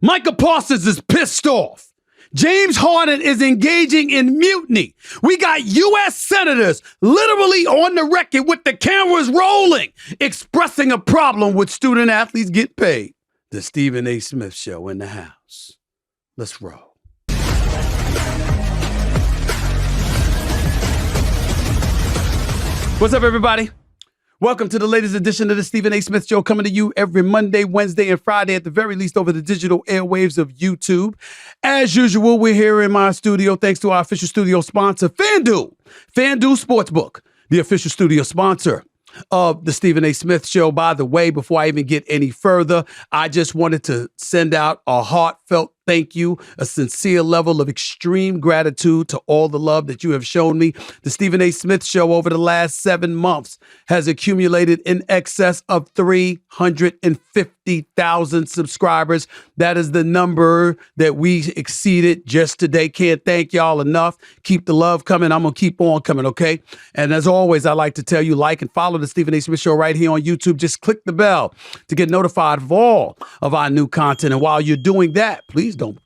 Micah Parsons is pissed off. James Harden is engaging in mutiny. We got U.S. senators literally on the record with the cameras rolling, expressing a problem with student athletes get paid. The Stephen A. Smith Show in the house. Let's roll. What's up, everybody? Welcome to the latest edition of the Stephen A. Smith Show, coming to you every Monday, Wednesday, and Friday, at the very least over the digital airwaves of YouTube. As usual, we're here in my studio thanks to our official studio sponsor, FanDuel. FanDuel Sportsbook, the official studio sponsor of the Stephen A. Smith Show. By the way, before I even get any further, I just wanted to send out a heartfelt thank you, a sincere level of extreme gratitude to all the love that you have shown me. The Stephen A. Smith Show over the last 7 months has accumulated in excess of 350,000 subscribers. That is the number that we exceeded just today. Can't thank y'all enough. Keep the love coming. I'm going to keep on coming, okay? And as always, I like to tell you, like and follow the Stephen A. Smith Show right here on YouTube. Just click the bell to get notified of all of our new content. And while you're doing that, please don't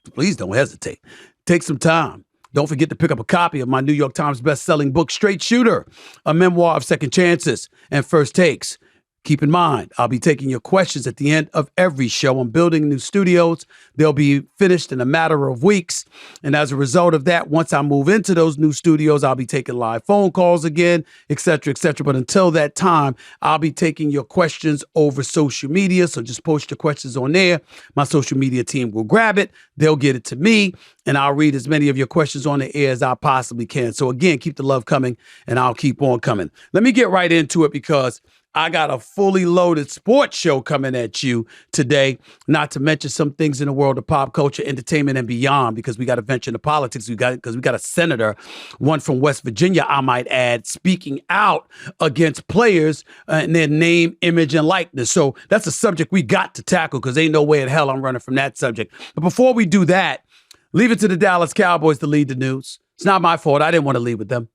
hesitate. Take some time. Don't forget to pick up a copy of my New York Times best-selling book, Straight Shooter, a memoir of second chances and first takes. Keep in mind, I'll be taking your questions at the end of every show. I'm building new studios. They'll be finished in a matter of weeks. And as a result of that, once I move into those new studios, I'll be taking live phone calls again, et cetera, et cetera. But until that time, I'll be taking your questions over social media. So just post your questions on there. My social media team will grab it. They'll get it to me, and I'll read as many of your questions on the air as I possibly can. So again, keep the love coming, and I'll keep on coming. Let me get right into it, because I got a fully loaded sports show coming at you today, not to mention some things in the world of pop culture, entertainment, and beyond, because we got to venture into politics. Because we got a senator, one from West Virginia, I might add, speaking out against players and their name, image, and likeness. So that's a subject we got to tackle, because ain't no way in hell I'm running from that subject. But before we do that, leave it to the Dallas Cowboys to lead the news. It's not my fault. I didn't want to lead with them.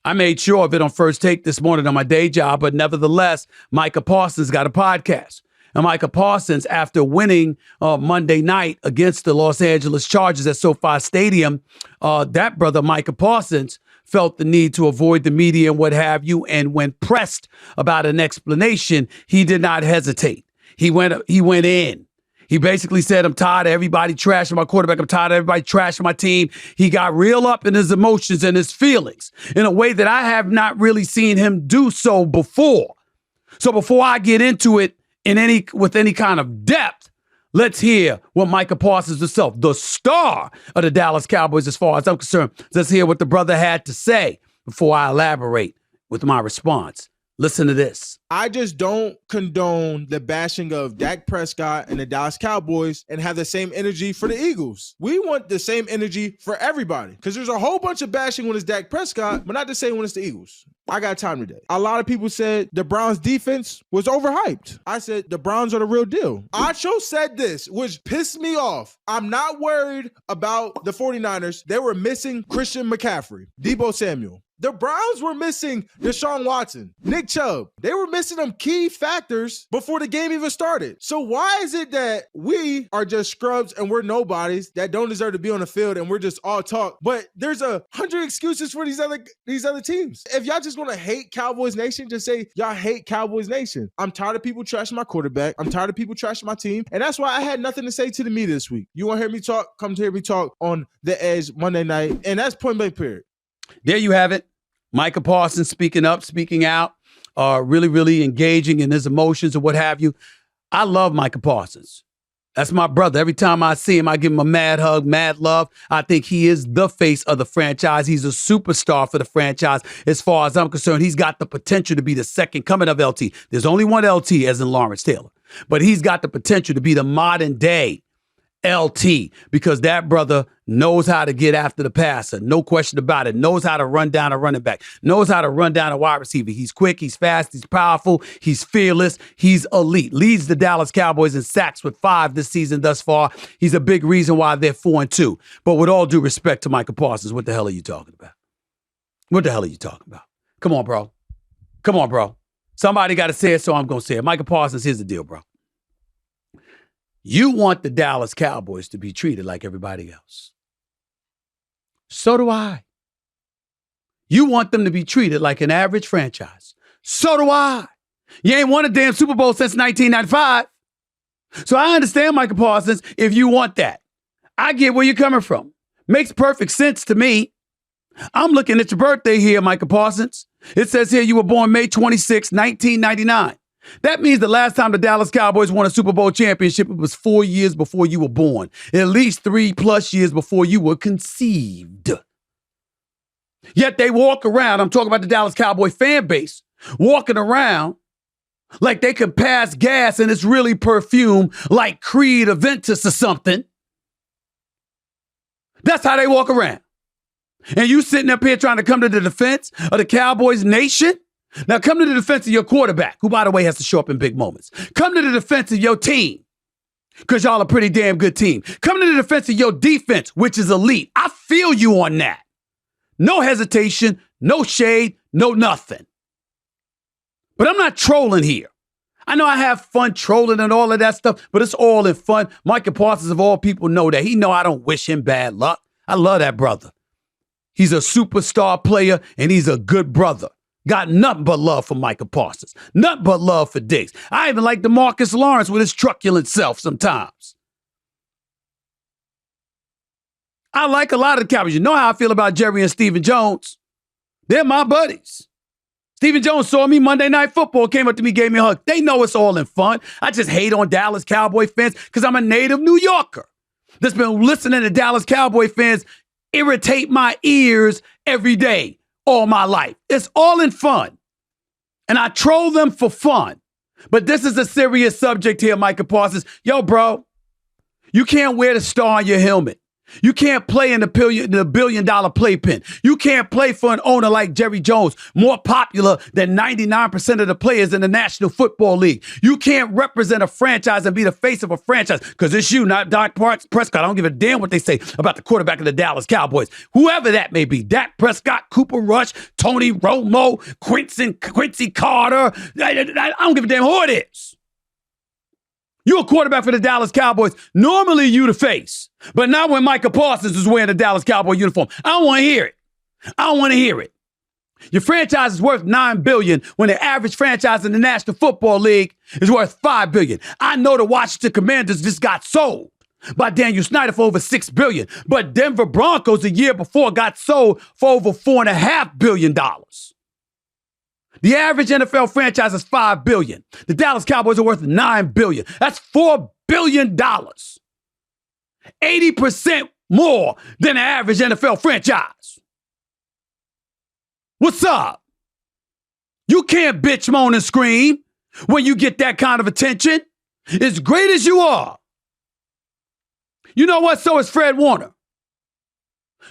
I made sure of it on First Take this morning on my day job, but nevertheless, Micah Parsons got a podcast. And Micah Parsons, after winning Monday night against the Los Angeles Chargers at SoFi Stadium, that brother Micah Parsons felt the need to avoid the media and what have you. And when pressed about an explanation, he did not hesitate. He went in. He basically said, I'm tired of everybody trashing my quarterback. I'm tired of everybody trashing my team. He got real up in his emotions and his feelings in a way that I have not really seen him do so before. So before I get into it with any kind of depth, let's hear what Micah Parsons himself, the star of the Dallas Cowboys as far as I'm concerned, let's hear what the brother had to say before I elaborate with my response. Listen to this. I just don't condone the bashing of Dak Prescott and the Dallas Cowboys and have the same energy for the Eagles. We want the same energy for everybody, because there's a whole bunch of bashing when it's Dak Prescott, but not the same when it's the Eagles. I got time today. A lot of people said the Browns defense was overhyped. I said the Browns are the real deal. Acho said this, which pissed me off. I'm not worried about the 49ers. They were missing Christian McCaffrey, Deebo Samuel. The Browns were missing Deshaun Watson, Nick Chubb. They were missing them key factors before the game even started. So why is it that we are just scrubs and we're nobodies that don't deserve to be on the field and we're just all talk? But there's 100 excuses for these other teams. If y'all just want to hate Cowboys Nation, just say y'all hate Cowboys Nation. I'm tired of people trashing my quarterback. I'm tired of people trashing my team. And that's why I had nothing to say to the media this week. You want to hear me talk? Come to hear me talk on The Edge Monday night. And that's point blank period. There you have it. Micah Parsons speaking up, speaking out, really, really engaging in his emotions and what have you. I love Micah Parsons. That's my brother. Every time I see him, I give him a mad hug, mad love. I think he is the face of the franchise. He's a superstar for the franchise. As far as I'm concerned, he's got the potential to be the second coming of LT. There's only one LT, as in Lawrence Taylor. But he's got the potential to be the modern day LT, because that brother knows how to get after the passer. No question about it. Knows how to run down a running back. Knows how to run down a wide receiver. He's quick. He's fast. He's powerful. He's fearless. He's elite. Leads the Dallas Cowboys in sacks with 5 this season thus far. He's a big reason why they're 4-2. But with all due respect to Micah Parsons, what the hell are you talking about? What the hell are you talking about? Come on, bro. Come on, bro. Somebody got to say it, so I'm going to say it. Micah Parsons, here's the deal, bro. You want the Dallas Cowboys to be treated like everybody else. So do I. You want them to be treated like an average franchise. So do I. You ain't won a damn Super Bowl since 1995. So I understand, Michael Parsons, if you want that. I get where you're coming from. Makes perfect sense to me. I'm looking at your birthday here, Michael Parsons. It says here you were born May 26, 1999. That means the last time the Dallas Cowboys won a Super Bowl championship, it was 4 years before you were born. At least 3+ years before you were conceived. Yet they walk around, I'm talking about the Dallas Cowboy fan base, walking around like they can pass gas and it's really perfume like Creed or Ventus or something. That's how they walk around. And you sitting up here trying to come to the defense of the Cowboys nation? Now come to the defense of your quarterback, who, by the way, has to show up in big moments. Come to the defense of your team, because y'all a pretty damn good team. Come to the defense of your defense, which is elite. I feel you on that. No hesitation, no shade, no nothing. But I'm not trolling here. I know I have fun trolling and all of that stuff, but it's all in fun. Michael Parsons, of all people, know that. He know I don't wish him bad luck. I love that brother. He's a superstar player, and he's a good brother. Got nothing but love for Michael Parsons. Nothing but love for Diggs. I even like DeMarcus Lawrence with his truculent self sometimes. I like a lot of the Cowboys. You know how I feel about Jerry and Stephen Jones. They're my buddies. Stephen Jones saw me Monday Night Football, came up to me, gave me a hug. They know it's all in fun. I just hate on Dallas Cowboy fans because I'm a native New Yorker that's been listening to Dallas Cowboy fans irritate my ears every day, all my life. It's all in fun. And I troll them for fun. But this is a serious subject here, Michael Parsons. Yo, bro, you can't wear the star on your helmet. You can't play in the $1 billion playpen. You can't play for an owner like Jerry Jones, more popular than 99% of the players in the National Football League. You can't represent a franchise and be the face of a franchise because it's you, not Dak Prescott. I don't give a damn what they say about the quarterback of the Dallas Cowboys. Whoever that may be, Dak Prescott, Cooper Rush, Tony Romo, Quincy Carter. I don't give a damn who it is. You're a quarterback for the Dallas Cowboys. Normally you the face. But not when Michael Parsons is wearing the Dallas Cowboy uniform. I don't want to hear it. I don't want to hear it. Your franchise is worth $9 billion when the average franchise in the National Football League is worth $5 billion. I know the Washington Commanders just got sold by Daniel Snyder for over $6 billion. But Denver Broncos the year before got sold for over $4.5 billion. The average NFL franchise is $5 billion. The Dallas Cowboys are worth $9 billion. That's $4 billion. 80% more than the average NFL franchise. What's up? You can't bitch, moan, and scream when you get that kind of attention. As great as you are. You know what? So is Fred Warner.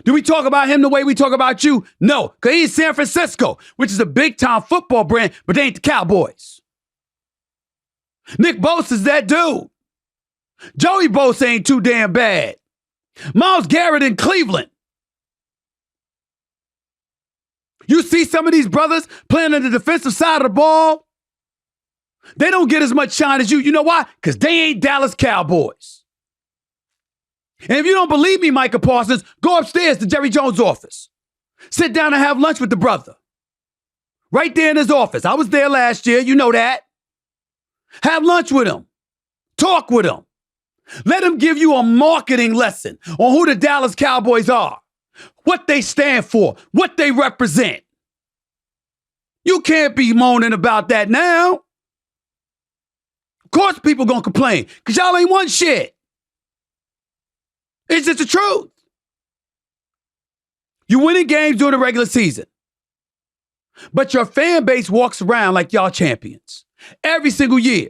Do we talk about him the way we talk about you? No, because he's San Francisco, which is a big-time football brand, but they ain't the Cowboys. Nick Bosa is that dude. Joey Bosa ain't too damn bad. Myles Garrett in Cleveland. You see some of these brothers playing on the defensive side of the ball? They don't get as much shine as you. You know why? Because they ain't Dallas Cowboys. And if you don't believe me, Michael Parsons, go upstairs to Jerry Jones' office. Sit down and have lunch with the brother. Right there in his office. I was there last year. You know that. Have lunch with him. Talk with him. Let him give you a marketing lesson on who the Dallas Cowboys are, what they stand for, what they represent. You can't be moaning about that now. Of course people gonna complain because y'all ain't won shit. It's just the truth. You winning games during the regular season. But your fan base walks around like y'all champions. Every single year.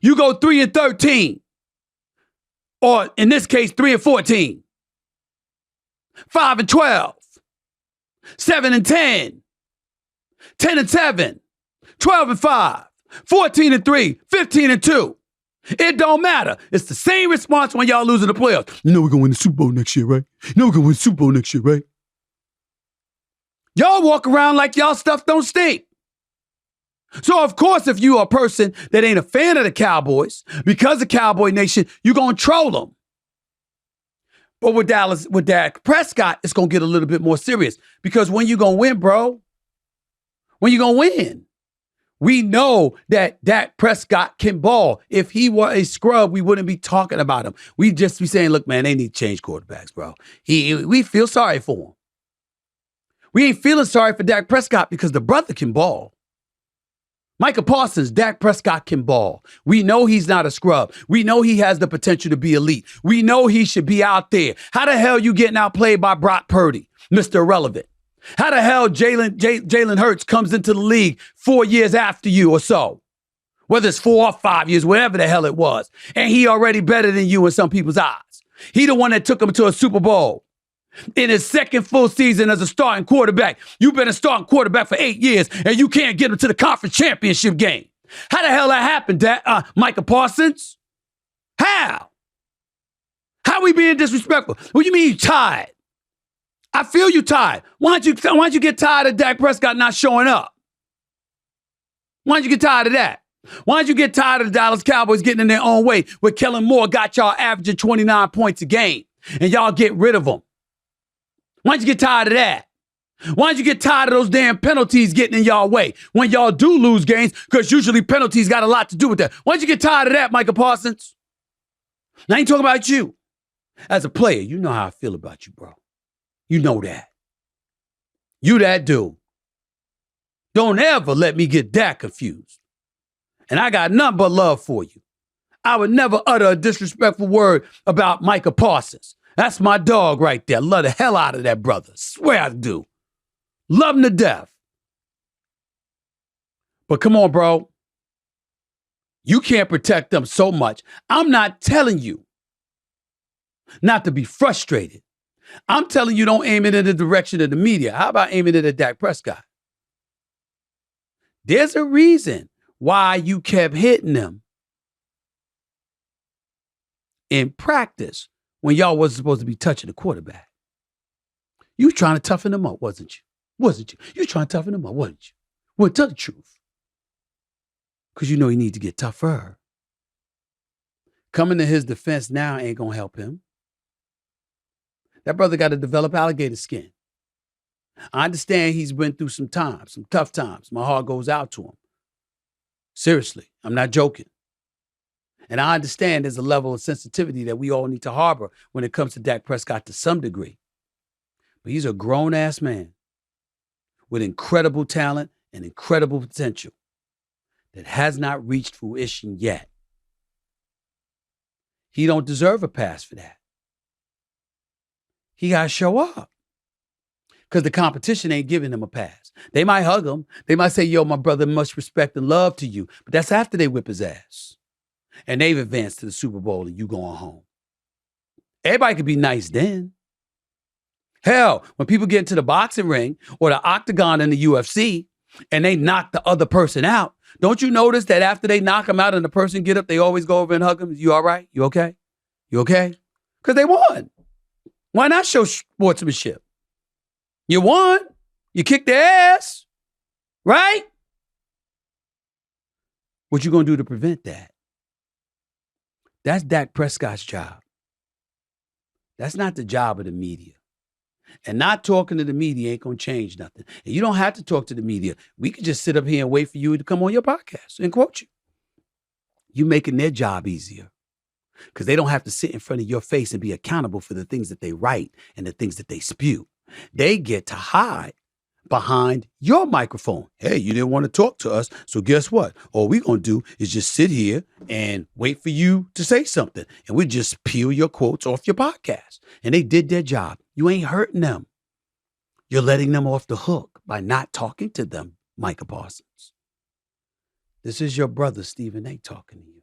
You go 3-13. Or in this case, 3-14. 5-12. 7-10. 10-7. 12-5. 14-3. 15-2. It don't matter. It's the same response when y'all losing the playoffs. You know we're going to win the Super Bowl next year, right? You know we're going to win the Super Bowl next year, right? Y'all walk around like y'all stuff don't stink. So, of course, if you are a person that ain't a fan of the Cowboys, because of Cowboy Nation, you're going to troll them. But with Dak Prescott, it's going to get a little bit more serious. Because when you going to win, bro? When you going to win? We know that Dak Prescott can ball. If he were a scrub, we wouldn't be talking about him. We'd just be saying, look, man, they need to change quarterbacks, bro. We feel sorry for him. We ain't feeling sorry for Dak Prescott because the brother can ball. Micah Parsons, Dak Prescott can ball. We know he's not a scrub. We know he has the potential to be elite. We know he should be out there. How the hell you getting outplayed by Brock Purdy, Mr. Irrelevant? How the hell Jalen Hurts comes into the league 4 years after you or so? Whether it's 4 or 5 years, whatever the hell it was. And he already better than you in some people's eyes. He the one that took him to a Super Bowl. In his second full season as a starting quarterback. You've been a starting quarterback for 8 years, and you can't get him to the conference championship game. How the hell that happened, Micah Parsons? How? How we being disrespectful? What do you mean you tired? I feel you tired. Why don't you get tired of Dak Prescott not showing up? Why don't you get tired of that? Why don't you get tired of the Dallas Cowboys getting in their own way where Kellen Moore got y'all averaging 29 points a game, and y'all get rid of him? Why don't you get tired of that? Why don't you get tired of those damn penalties getting in y'all way when y'all do lose games? Because usually penalties got a lot to do with that. Why don't you get tired of that, Micah Parsons? Now I ain't talking about you. As a player, you know how I feel about you, bro. You know that. You that dude. Don't ever let me get that confused. And I got nothing but love for you. I would never utter a disrespectful word about Micah Parsons. That's my dog right there. Love the hell out of that brother. Swear I do. Love him to death. But come on, bro. You can't protect them so much. I'm not telling you not to be frustrated. I'm telling you don't aim it in the direction of the media. How about aiming it at Dak Prescott? There's a reason why you kept hitting them in practice when y'all wasn't supposed to be touching the quarterback. You was trying to toughen them up, wasn't you? Wasn't you? You was trying to toughen them up, wasn't you? Well, tell the truth. Because you know you need to get tougher. Coming to his defense now ain't going to help him. That brother got to develop alligator skin. I understand he's been through some times, some tough times. My heart goes out to him. Seriously, I'm not joking. And I understand there's a level of sensitivity that we all need to harbor when it comes to Dak Prescott to some degree. But he's a grown-ass man with incredible talent and incredible potential that has not reached fruition yet. He don't deserve a pass for that. He got to show up because the competition ain't giving him a pass. They might hug him. They might say, yo, my brother, much respect and love to you. But that's after they whip his ass. And they've advanced to the Super Bowl and you going home. Everybody could be nice then. Hell, when people get into the boxing ring or the octagon in the UFC and they knock the other person out, don't you notice that after they knock them out and the person get up, they always go over and hug them? You all right? You okay? You okay? Because they won. Why not show sportsmanship? You won. You kicked their ass. Right? What you going to do to prevent that? That's Dak Prescott's job. That's not the job of the media. And not talking to the media ain't going to change nothing. And you don't have to talk to the media. We could just sit up here and wait for you to come on your podcast and quote you. You making their job easier because they don't have to sit in front of your face and be accountable for the things that they write and the things that they spew. They get to hide behind your microphone. Hey, you didn't want to talk to us, so guess what? All we're going to do is just sit here and wait for you to say something, and we just peel your quotes off your podcast. And they did their job. You ain't hurting them. You're letting them off the hook by not talking to them, Micah Parsons. This is your brother, Stephen A. talking to you.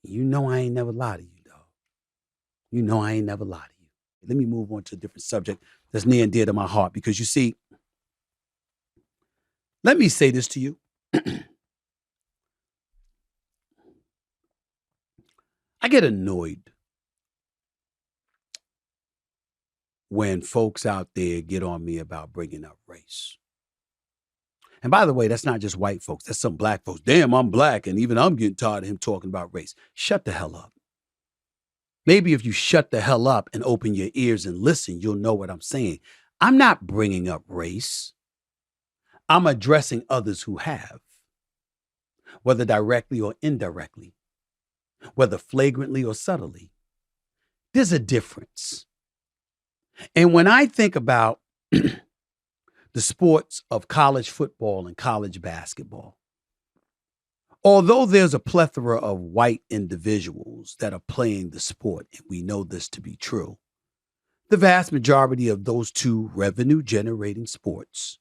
You know I ain't never lied to you, dog. You know I ain't never lied to you. Let me move on to a different subject that's near and dear to my heart because you see, let me say this to you. I get annoyed when folks out there get on me about bringing up race. And by the way, that's not just white folks. That's some black folks. Damn, I'm black. And even I'm getting tired of him talking about race. Shut the hell up. Maybe if you shut the hell up and open your ears and listen, you'll know what I'm saying. I'm not bringing up race. I'm addressing others who have, whether directly or indirectly, whether flagrantly or subtly. There's a difference. And when I think about the sports of college football and college basketball, although there's a plethora of white individuals that are playing the sport, and we know this to be true, the vast majority of those two revenue-generating sports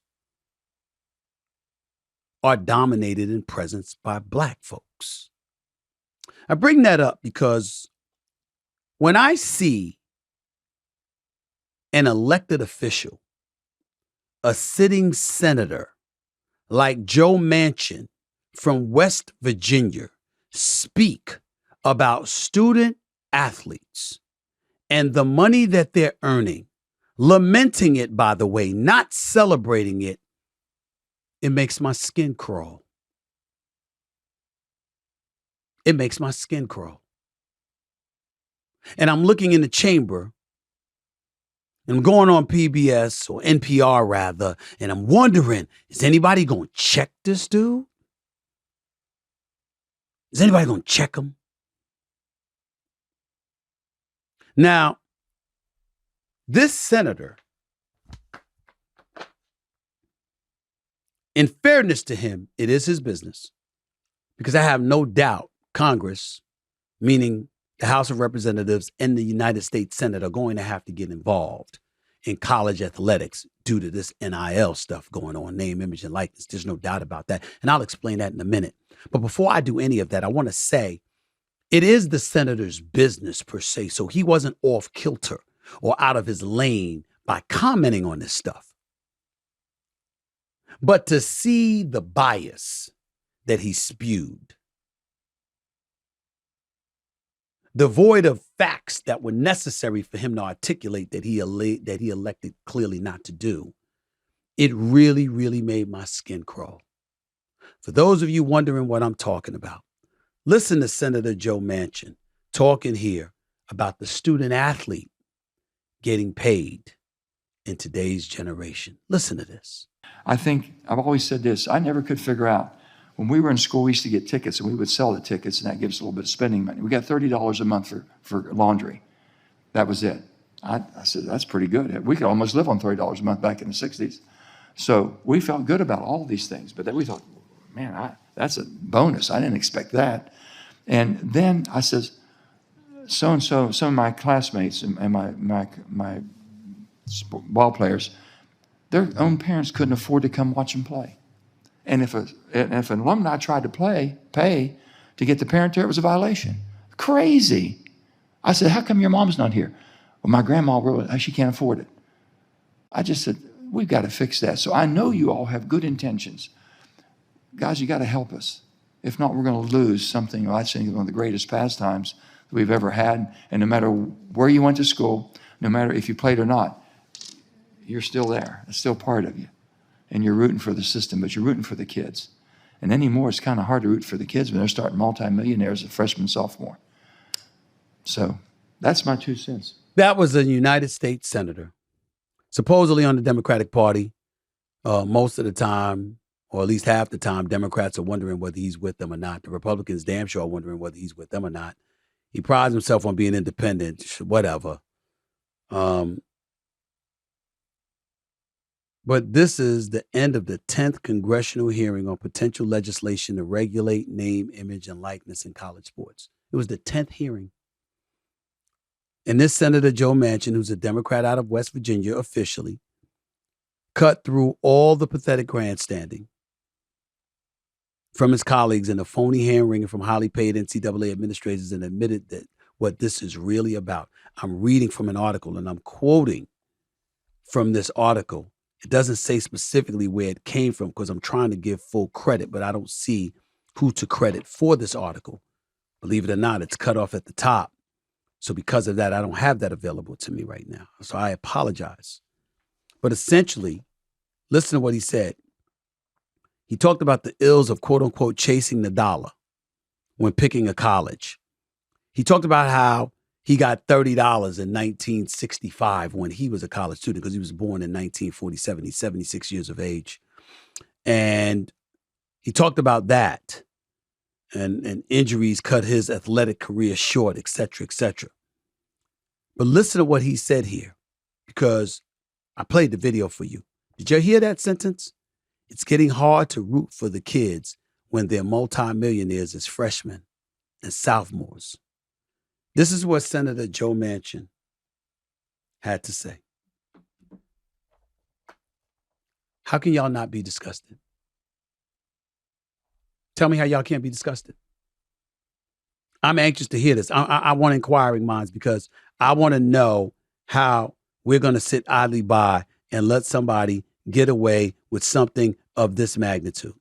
are dominated in presence by black folks. I bring that up because when I see an elected official, a sitting senator like Joe Manchin from West Virginia speak about student athletes and the money that they're earning, lamenting it, by the way, not celebrating it, it makes my skin crawl. It makes my skin crawl. And I'm looking in the chamber, and I'm going on PBS or NPR rather, and I'm wondering, is anybody going to check this dude? Is anybody going to check him? Now, this senator, in fairness to him, it is his business, because I have no doubt Congress, meaning the House of Representatives and the United States Senate, are going to have to get involved in college athletics due to this N.I.L. stuff going on, name, image, and likeness. There's no doubt about that. And I'll explain that in a minute. But before I do any of that, I want to say it is the senator's business per se. So he wasn't off kilter or out of his lane by commenting on this stuff. But to see the bias that he spewed, devoid of facts that were necessary for him to articulate that he elected clearly not to do, it really, really made my skin crawl. For those of you wondering what I'm talking about, listen to Senator Joe Manchin talking here about the student athlete getting paid in today's generation. Listen to this. I think I've always said this. I never could figure out. When we were in school, we used to get tickets, and we would sell the tickets, and that gives us a little bit of spending money. We got $30 a month for laundry. That was it. I said, that's pretty good. We could almost live on $30 a month back in the 60s. So we felt good about all these things. But then we thought, man, that's a bonus. I didn't expect that. And then I says, so-and-so, some of my classmates and my ball players, their own parents couldn't afford to come watch them play. And if an alumni tried to pay to get the parent there, it was a violation. Crazy. I said, how come your mom's not here? Well, my grandma, she can't afford it. I just said, we've got to fix that. So I know you all have good intentions. Guys, you got to help us. If not, we're going to lose something, I think, one of the greatest pastimes that we've ever had. And no matter where you went to school, no matter if you played or not, you're still there. It's still part of you. And you're rooting for the system, but you're rooting for the kids. And anymore, it's kind of hard to root for the kids when they're starting multimillionaires as a freshman, sophomore. So that's my 2 cents. That was a United States senator, supposedly on the Democratic Party. Most of the time, or at least half the time, Democrats are wondering whether he's with them or not. The Republicans damn sure are wondering whether he's with them or not. He prides himself on being independent, whatever. But this is the end of the 10th congressional hearing on potential legislation to regulate name, image, and likeness in college sports. It was the 10th hearing. And this Senator Joe Manchin, who's a Democrat out of West Virginia officially, cut through all the pathetic grandstanding from his colleagues and the phony hand-wringing from highly paid NCAA administrators and admitted that what this is really about. I'm reading from an article, and I'm quoting from this article. It doesn't say specifically where it came from because I'm trying to give full credit, but I don't see who to credit for this article. Believe it or not, it's cut off at the top. So because of that, I don't have that available to me right now. So I apologize. But essentially, listen to what he said. He talked about the ills of quote unquote chasing the dollar when picking a college. He talked about how he got $30 in 1965 when he was a college student because he was born in 1947. He's 76 years of age. And he talked about that and injuries cut his athletic career short, et cetera, et cetera. But listen to what he said here because I played the video for you. Did you hear that sentence? It's getting hard to root for the kids when they're multimillionaires as freshmen and sophomores. This is what Senator Joe Manchin had to say. How can y'all not be disgusted? Tell me how y'all can't be disgusted. I'm anxious to hear this. I want inquiring minds because I want to know how we're going to sit idly by and let somebody get away with something of this magnitude.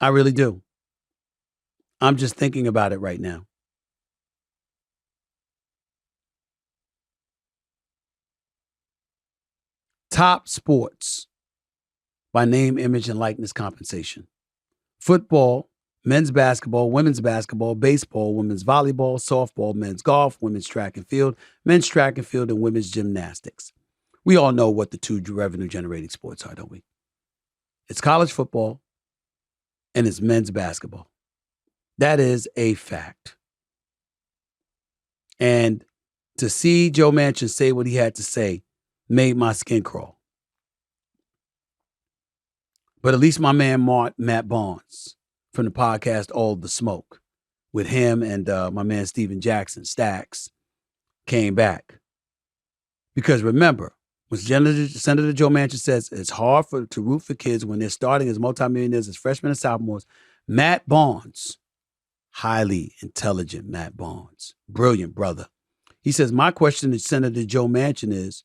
I really do. I'm just thinking about it right now. Top sports by name, image, and likeness compensation. Football, men's basketball, women's basketball, baseball, women's volleyball, softball, men's golf, women's track and field, and women's gymnastics. We all know what the two revenue-generating sports are, don't we? It's college football and it's men's basketball. That is a fact. And to see Joe Manchin say what he had to say made my skin crawl. But at least my man Matt Barnes from the podcast All the Smoke with him and my man Steven Jackson, Stacks, came back. Because remember, when Senator Joe Manchin says it's hard to root for kids when they're starting as multimillionaires as freshmen and sophomores, Matt Barnes, highly intelligent Matt Barnes, brilliant brother. He says, my question to Senator Joe Manchin is,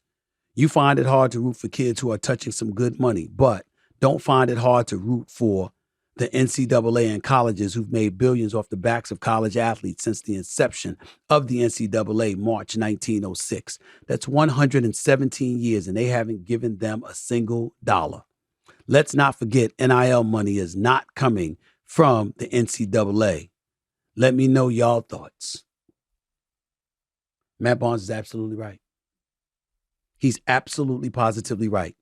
you find it hard to root for kids who are touching some good money, but don't find it hard to root for the NCAA and colleges who've made billions off the backs of college athletes since the inception of the NCAA, March 1906. That's 117 years, and they haven't given them a single dollar. Let's not forget N.I.L. money is not coming from the NCAA. Let me know y'all thoughts. Matt Barnes is absolutely right. He's absolutely positively right.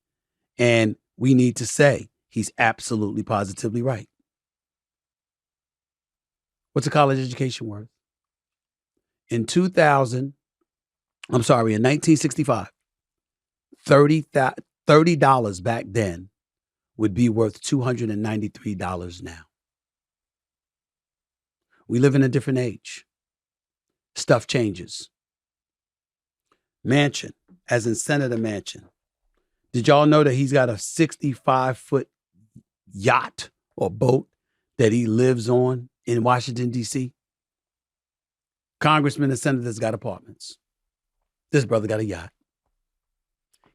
And we need to say he's absolutely positively right. What's a college education worth? In 1965, $30 back then would be worth $293 now. We live in a different age. Stuff changes. Manchin, as in Senator Manchin, did y'all know that he's got a 65-foot yacht or boat that he lives on in Washington, D.C.? Congressmen and senators got apartments. This brother got a yacht.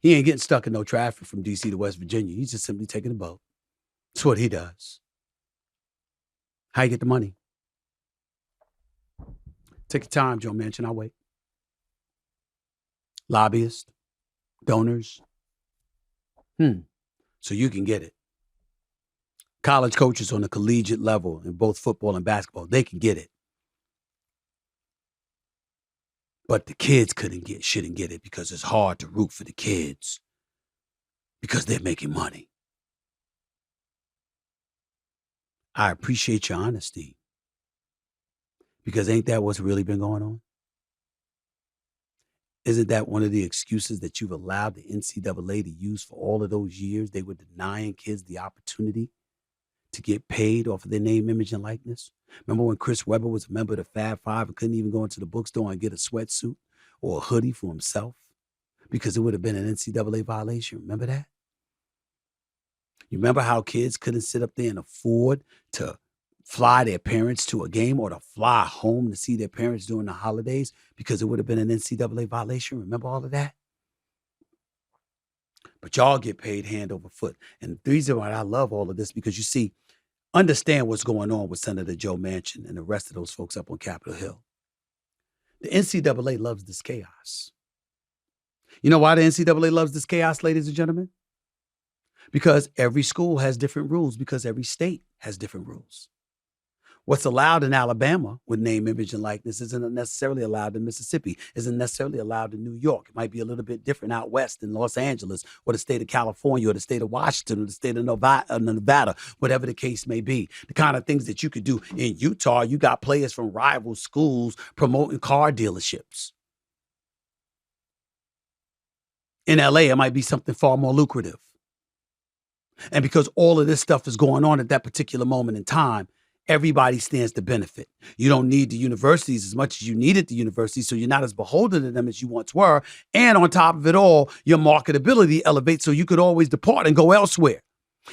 He ain't getting stuck in no traffic from D.C. to West Virginia. He's just simply taking a boat. That's what he does. How you get the money? Take your time, Joe Manchin. I'll wait. Lobbyists, donors. So you can get it. College coaches on the collegiate level in both football and basketball, they can get it. But the kids shouldn't get it because it's hard to root for the kids because they're making money. I appreciate your honesty because ain't that what's really been going on? Isn't that one of the excuses that you've allowed the NCAA to use for all of those years? They were denying kids the opportunity to get paid off of their name, image, and likeness. Remember when Chris Webber was a member of the Fab Five and couldn't even go into the bookstore and get a sweatsuit or a hoodie for himself because it would have been an NCAA violation? Remember that? You remember how kids couldn't sit up there and afford to fly their parents to a game or to fly home to see their parents during the holidays because it would have been an NCAA violation? Remember all of that? But y'all get paid hand over foot. And the reason why I love all of this, because you see, understand what's going on with Senator Joe Manchin and the rest of those folks up on Capitol Hill. The NCAA loves this chaos. You know why the NCAA loves this chaos, ladies and gentlemen? Because every school has different rules, because every state has different rules. What's allowed in Alabama with name, image, and likeness isn't necessarily allowed in Mississippi, isn't necessarily allowed in New York. It might be a little bit different out west in Los Angeles or the state of California or the state of Washington or the state of Nevada, whatever the case may be. The kind of things that you could do in Utah, you got players from rival schools promoting car dealerships. In LA, it might be something far more lucrative. And because all of this stuff is going on at that particular moment in time, everybody stands to benefit. You don't need the universities as much as you needed the universities, so you're not as beholden to them as you once were. And on top of it all, your marketability elevates so you could always depart and go elsewhere.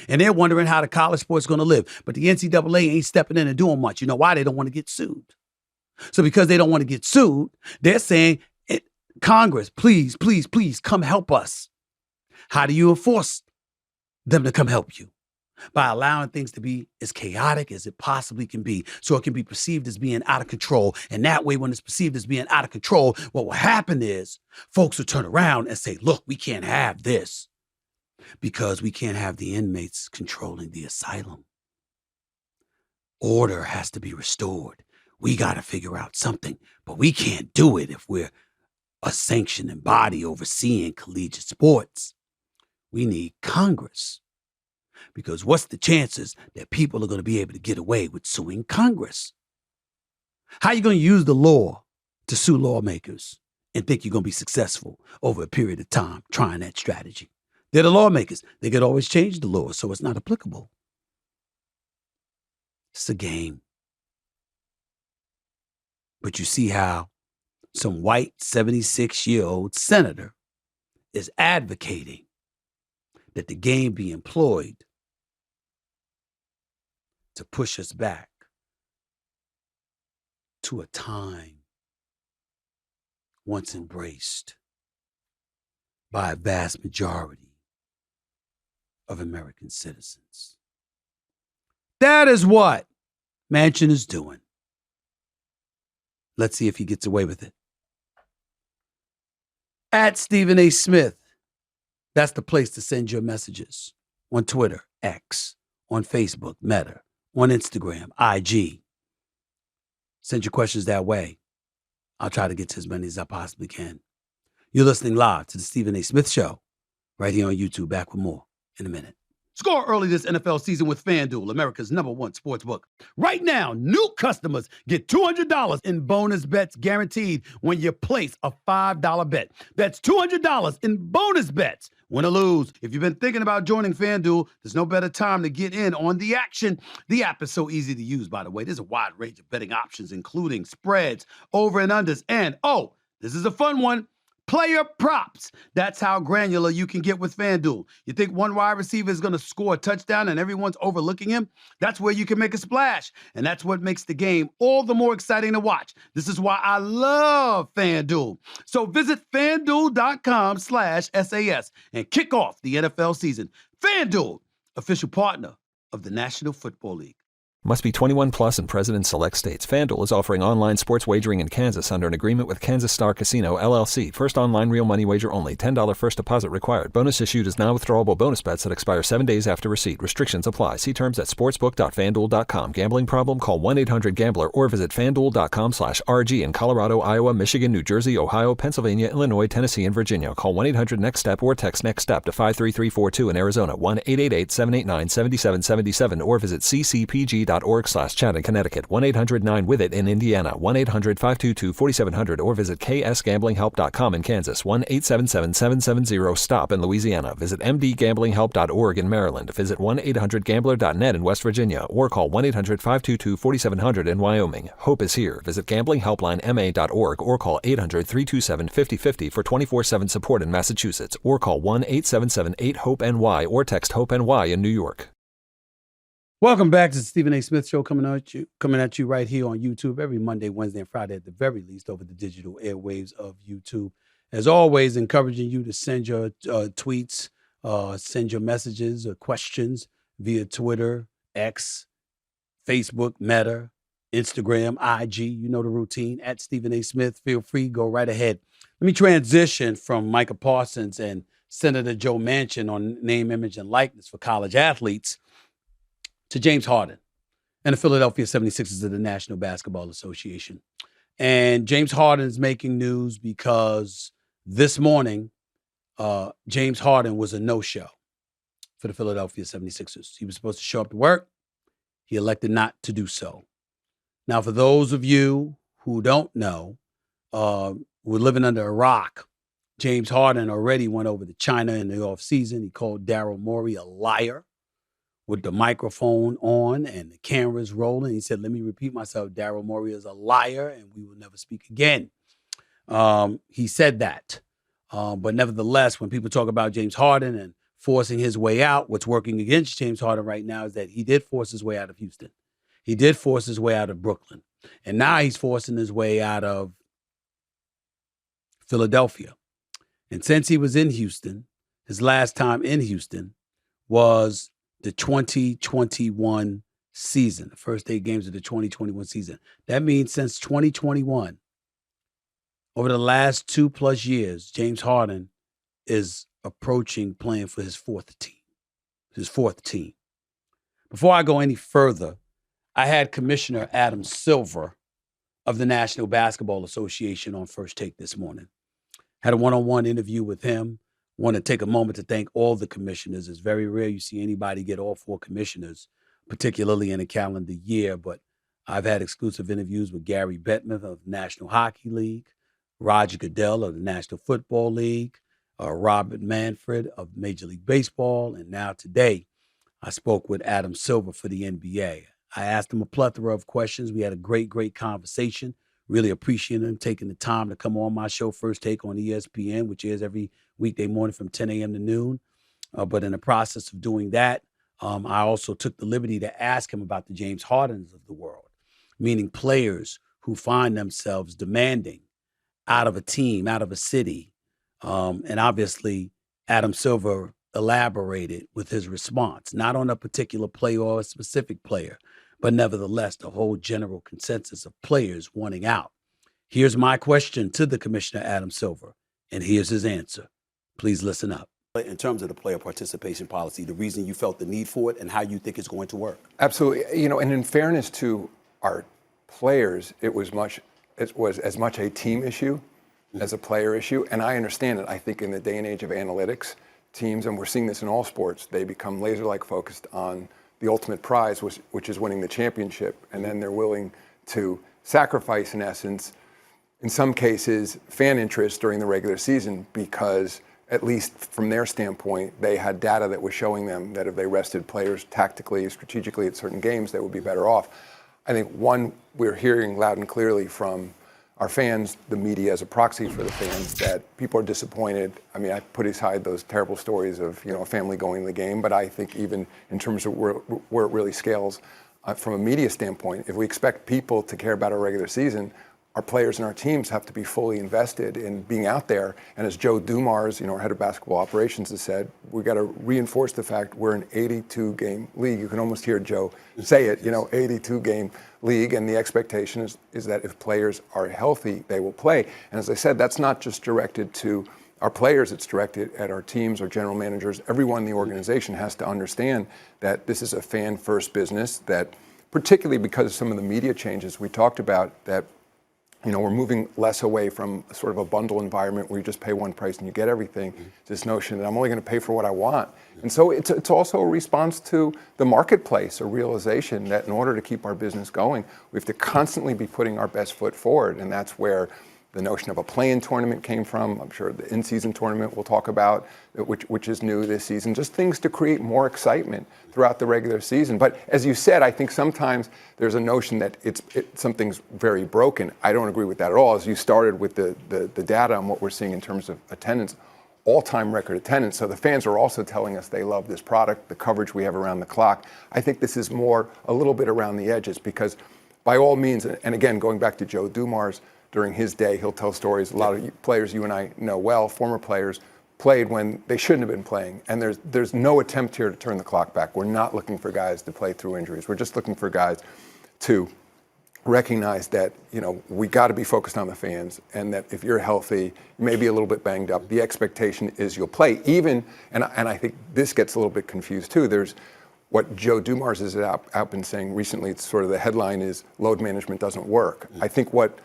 And they're wondering how the college sport's going to live. But the NCAA ain't stepping in and doing much. You know why? They don't want to get sued. So because they don't want to get sued, they're saying, Congress, please, please, please come help us. How do you enforce them to come help you? By allowing things to be as chaotic as it possibly can be, so it can be perceived as being out of control. And that way, when it's perceived as being out of control, what will happen is folks will turn around and say, look, we can't have this because we can't have the inmates controlling the asylum. Order has to be restored. We got to figure out something, but we can't do it if we're a sanctioning body overseeing collegiate sports. We need Congress. Because what's the chances that people are going to be able to get away with suing Congress? How are you going to use the law to sue lawmakers and think you're going to be successful over a period of time trying that strategy? They're the lawmakers. They could always change the law, so it's not applicable. It's a game. But you see how some white 76-year-old senator is advocating that the game be employed to push us back to a time once embraced by a vast majority of American citizens. That is what Manchin is doing. Let's see if he gets away with it. At Stephen A. Smith, that's the place to send your messages. On Twitter, X, on Facebook, Meta, on Instagram, IG. Send your questions that way. I'll try to get to as many as I possibly can. You're listening live to the Stephen A. Smith Show right here on YouTube. Back with more in a minute. Score early this NFL season with FanDuel, America's #1 sportsbook. Right now, new customers get $200 in bonus bets guaranteed when you place a $5 bet. That's $200 in bonus bets. Win or lose. If you've been thinking about joining FanDuel, there's no better time to get in on the action. The app is so easy to use, by the way. There's a wide range of betting options, including spreads, over and unders, and, this is a fun one, player props. That's how granular you can get with FanDuel. You think one wide receiver is going to score a touchdown and everyone's overlooking him? That's where you can make a splash. And that's what makes the game all the more exciting to watch. This is why I love FanDuel. So visit FanDuel.com/SAS and kick off the NFL season. FanDuel, official partner of the National Football League. Must be 21 plus and present in select states. FanDuel is offering online sports wagering in Kansas under an agreement with Kansas Star Casino, LLC. First online real money wager only. $10 first deposit required. Bonus issued is non-withdrawable bonus bets that expire 7 days after receipt. Restrictions apply. See terms at sportsbook.fanduel.com. Gambling problem? Call 1-800-GAMBLER or visit fanduel.com/RG in Colorado, Iowa, Michigan, New Jersey, Ohio, Pennsylvania, Illinois, Tennessee, and Virginia. Call 1-800-NEXT-STEP or text NEXT-STEP to 53342 in Arizona. 1-888-789-7777 or visit ccpg.org/chat in Connecticut, 1-800-9-WITH-IT in Indiana, 1-800-522-4700 or visit ksgamblinghelp.com in Kansas, 1-877-770-STOP in Louisiana. Visit mdgamblinghelp.org in Maryland. Visit 1-800-GAMBLER.net in West Virginia or call 1-800-522-4700 in Wyoming. Hope is here. Visit gamblinghelplinema.org or call 800-327-5050 for 24/7 support in Massachusetts or call 1-877-8-HOPE-NY or text HOPE-NY in New York. Welcome back to the Stephen A. Smith Show, coming at you right here on YouTube every Monday, Wednesday, and Friday at the very least over the digital airwaves of YouTube. As always, encouraging you to send your tweets, send your messages or questions via Twitter, X, Facebook, Meta, Instagram, IG. You know the routine. At Stephen A. Smith, feel free, go right ahead. Let me transition from Micah Parsons and Senator Joe Manchin on name, image, and likeness for college athletes to James Harden and the Philadelphia 76ers of the National Basketball Association. And James Harden is making news because this morning, James Harden was a no-show for the Philadelphia 76ers. He was supposed to show up to work. He elected not to do so. Now, for those of you who don't know, we're living under a rock. James Harden already went over to China in the offseason. He called Daryl Morey a liar with the microphone on and the cameras rolling. He said, let me repeat myself, Daryl Morey is a liar and we will never speak again. He said that. But nevertheless, when people talk about James Harden and forcing his way out, what's working against James Harden right now is that he did force his way out of Houston. He did force his way out of Brooklyn. And now he's forcing his way out of Philadelphia. And since he was in Houston, his last time in Houston was the 2021 season, the first 8 games of the 2021 season. That means since 2021, over the last 2+ years, James Harden is approaching playing for his fourth team. Before I go any further, I had Commissioner Adam Silver of the National Basketball Association on First Take this morning. Had a one-on-one interview with him. Want to take a moment to thank all the commissioners. It's very rare you see anybody get all 4 commissioners, particularly in a calendar year. But I've had exclusive interviews with Gary Bettman of the National Hockey League, Roger Goodell of the National Football League, Robert Manfred of Major League Baseball, and now today I spoke with Adam Silver for the NBA. I asked him a plethora of questions. We had a great conversation. Really appreciate him taking the time to come on my show, First Take on ESPN, which is every weekday morning from 10 a.m. to noon. But in the process of doing that, I also took the liberty to ask him about the James Hardens of the world, meaning players who find themselves demanding out of a team, out of a city. And obviously, Adam Silver elaborated with his response, not on a particular player or a specific player, but nevertheless, the whole general consensus of players wanting out. Here's my question to the Commissioner, Adam Silver, and here's his answer. Please listen up. In terms of the player participation policy, the reason you felt the need for it and how you think it's going to work. Absolutely. You know, and in fairness to our players, it was as much a team issue as a player issue. And I understand it. I think in the day and age of analytics, teams, and we're seeing this in all sports, they become laser-like focused on the ultimate prize, which is winning the championship. And then they're willing to sacrifice, in essence, in some cases, fan interest during the regular season because, at least from their standpoint, they had data that was showing them that if they rested players tactically, strategically at certain games, they would be better off. I think, one, we're hearing loud and clearly from our fans, the media as a proxy for the fans, that people are disappointed. I mean, I put aside those terrible stories of, a family going to the game, but I think even in terms of where it really scales, from a media standpoint, if we expect people to care about our regular season, our players and our teams have to be fully invested in being out there. And as Joe Dumars, our head of basketball operations, has said, we got to reinforce the fact we're an 82-game league. You can almost hear Joe say it, 82-game league. And the expectation is that if players are healthy, they will play. And as I said, that's not just directed to our players, it's directed at our teams, our general managers. Everyone in the organization has to understand that this is a fan-first business, that particularly because of some of the media changes we talked about, that we're moving less away from sort of a bundle environment where you just pay one price and you get everything. This notion that I'm only going to pay for what I want. And so it's also a response to the marketplace, a realization that in order to keep our business going, we have to constantly be putting our best foot forward. And that's where the notion of a play-in tournament came from. I'm sure the in-season tournament we'll talk about, which is new this season. Just things to create more excitement throughout the regular season. But as you said, I think sometimes there's a notion that something's very broken. I don't agree with that at all. As you started with the data on what we're seeing in terms of attendance, all-time record attendance. So the fans are also telling us they love this product, the coverage we have around the clock. I think this is more a little bit around the edges because by all means, and again, going back to Joe Dumars, during his day, he'll tell stories. A lot of players you and I know well, former players, played when they shouldn't have been playing. And there's no attempt here to turn the clock back. We're not looking for guys to play through injuries. We're just looking for guys to recognize that, we got to be focused on the fans, and that if you're healthy, you may be a little bit banged up. The expectation is you'll play. Even, and I think this gets a little bit confused too. There's what Joe Dumars has out been saying recently. It's sort of the headline is load management doesn't work. I think what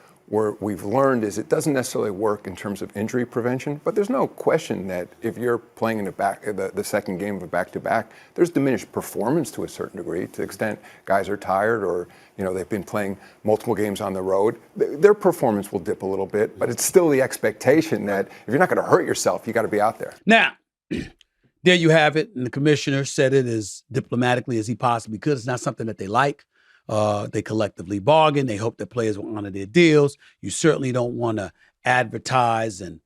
we've learned is it doesn't necessarily work in terms of injury prevention, but there's no question that if you're playing in the second game of a back-to-back, there's diminished performance to a certain degree, to the extent guys are tired or they've been playing multiple games on the road. Their performance will dip a little bit, but it's still the expectation that if you're not going to hurt yourself, you got to be out there. Now, there you have it, and the commissioner said it as diplomatically as he possibly could. It's not something that they like. They collectively bargain. They hope that players will honor their deals. You certainly don't want to advertise and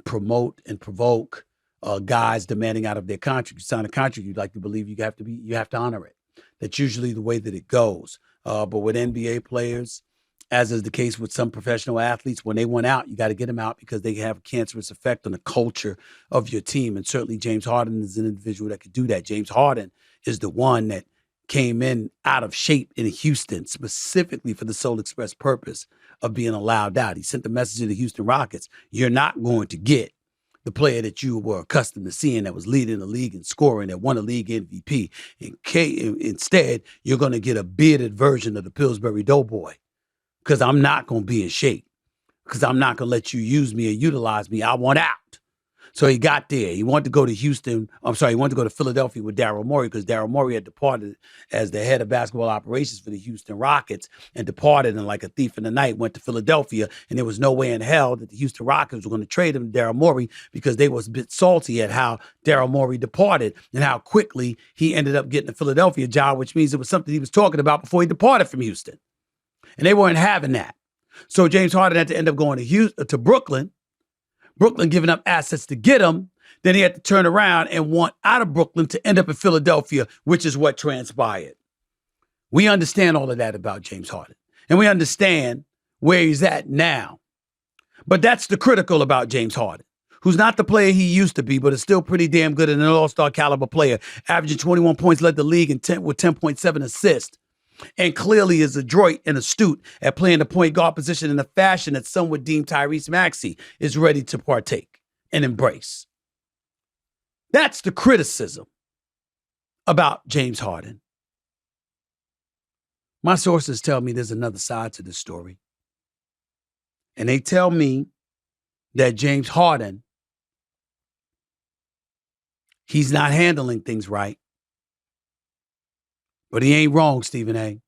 promote and provoke guys demanding out of their contract. You sign a contract, you'd like to believe you have to honor it. That's usually the way that it goes. But with NBA players, as is the case with some professional athletes, when they want out, you got to get them out because they have a cancerous effect on the culture of your team. And certainly James Harden is an individual that could do that. James Harden is the one that came in out of shape in Houston specifically for the sole express purpose of being allowed out. He sent the message to the Houston Rockets: you're not going to get the player that you were accustomed to seeing that was leading the league in scoring, that won a league MVP. Instead, you're going to get a bearded version of the Pillsbury Doughboy because I'm not going to be in shape, because I'm not going to let you use me or utilize me. I want out. So he got there. He wanted to go to he wanted to go to Philadelphia with Daryl Morey because Daryl Morey had departed as the head of basketball operations for the Houston Rockets and departed and like a thief in the night went to Philadelphia, and there was no way in hell that the Houston Rockets were going to trade him to Daryl Morey because they was a bit salty at how Daryl Morey departed and how quickly he ended up getting a Philadelphia job, which means it was something he was talking about before he departed from Houston. And they weren't having that. So James Harden had to end up going to Brooklyn giving up assets to get him. Then he had to turn around and want out of Brooklyn to end up in Philadelphia, which is what transpired. We understand all of that about James Harden, and we understand where he's at now. But that's the critical about James Harden, who's not the player he used to be, but is still pretty damn good and an all-star caliber player, averaging 21 points, led the league with 10.7 assists. And clearly is adroit and astute at playing the point guard position in a fashion that some would deem Tyrese Maxey is ready to partake and embrace. That's the criticism about James Harden. My sources tell me there's another side to this story. And they tell me that James Harden, he's not handling things right. But he ain't wrong, Stephen A.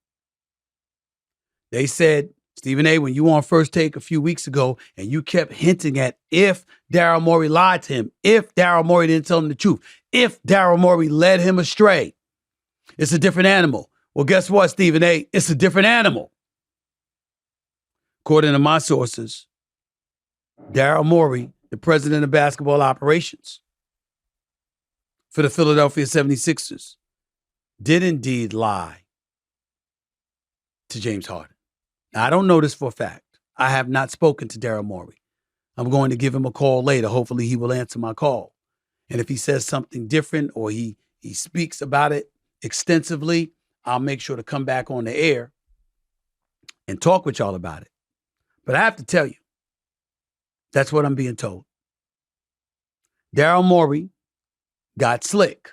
They said, Stephen A., when you were on First Take a few weeks ago and you kept hinting at if Daryl Morey lied to him, if Daryl Morey didn't tell him the truth, if Daryl Morey led him astray, it's a different animal. Well, guess what, Stephen A.? It's a different animal. According to my sources, Daryl Morey, the president of basketball operations for the Philadelphia 76ers, did indeed lie to James Harden. Now, I don't know this for a fact. I have not spoken to Daryl Morey. I'm going to give him a call later. Hopefully he will answer my call. And if he says something different or he speaks about it extensively, I'll make sure to come back on the air and talk with y'all about it. But I have to tell you, that's what I'm being told. Daryl Morey got slick.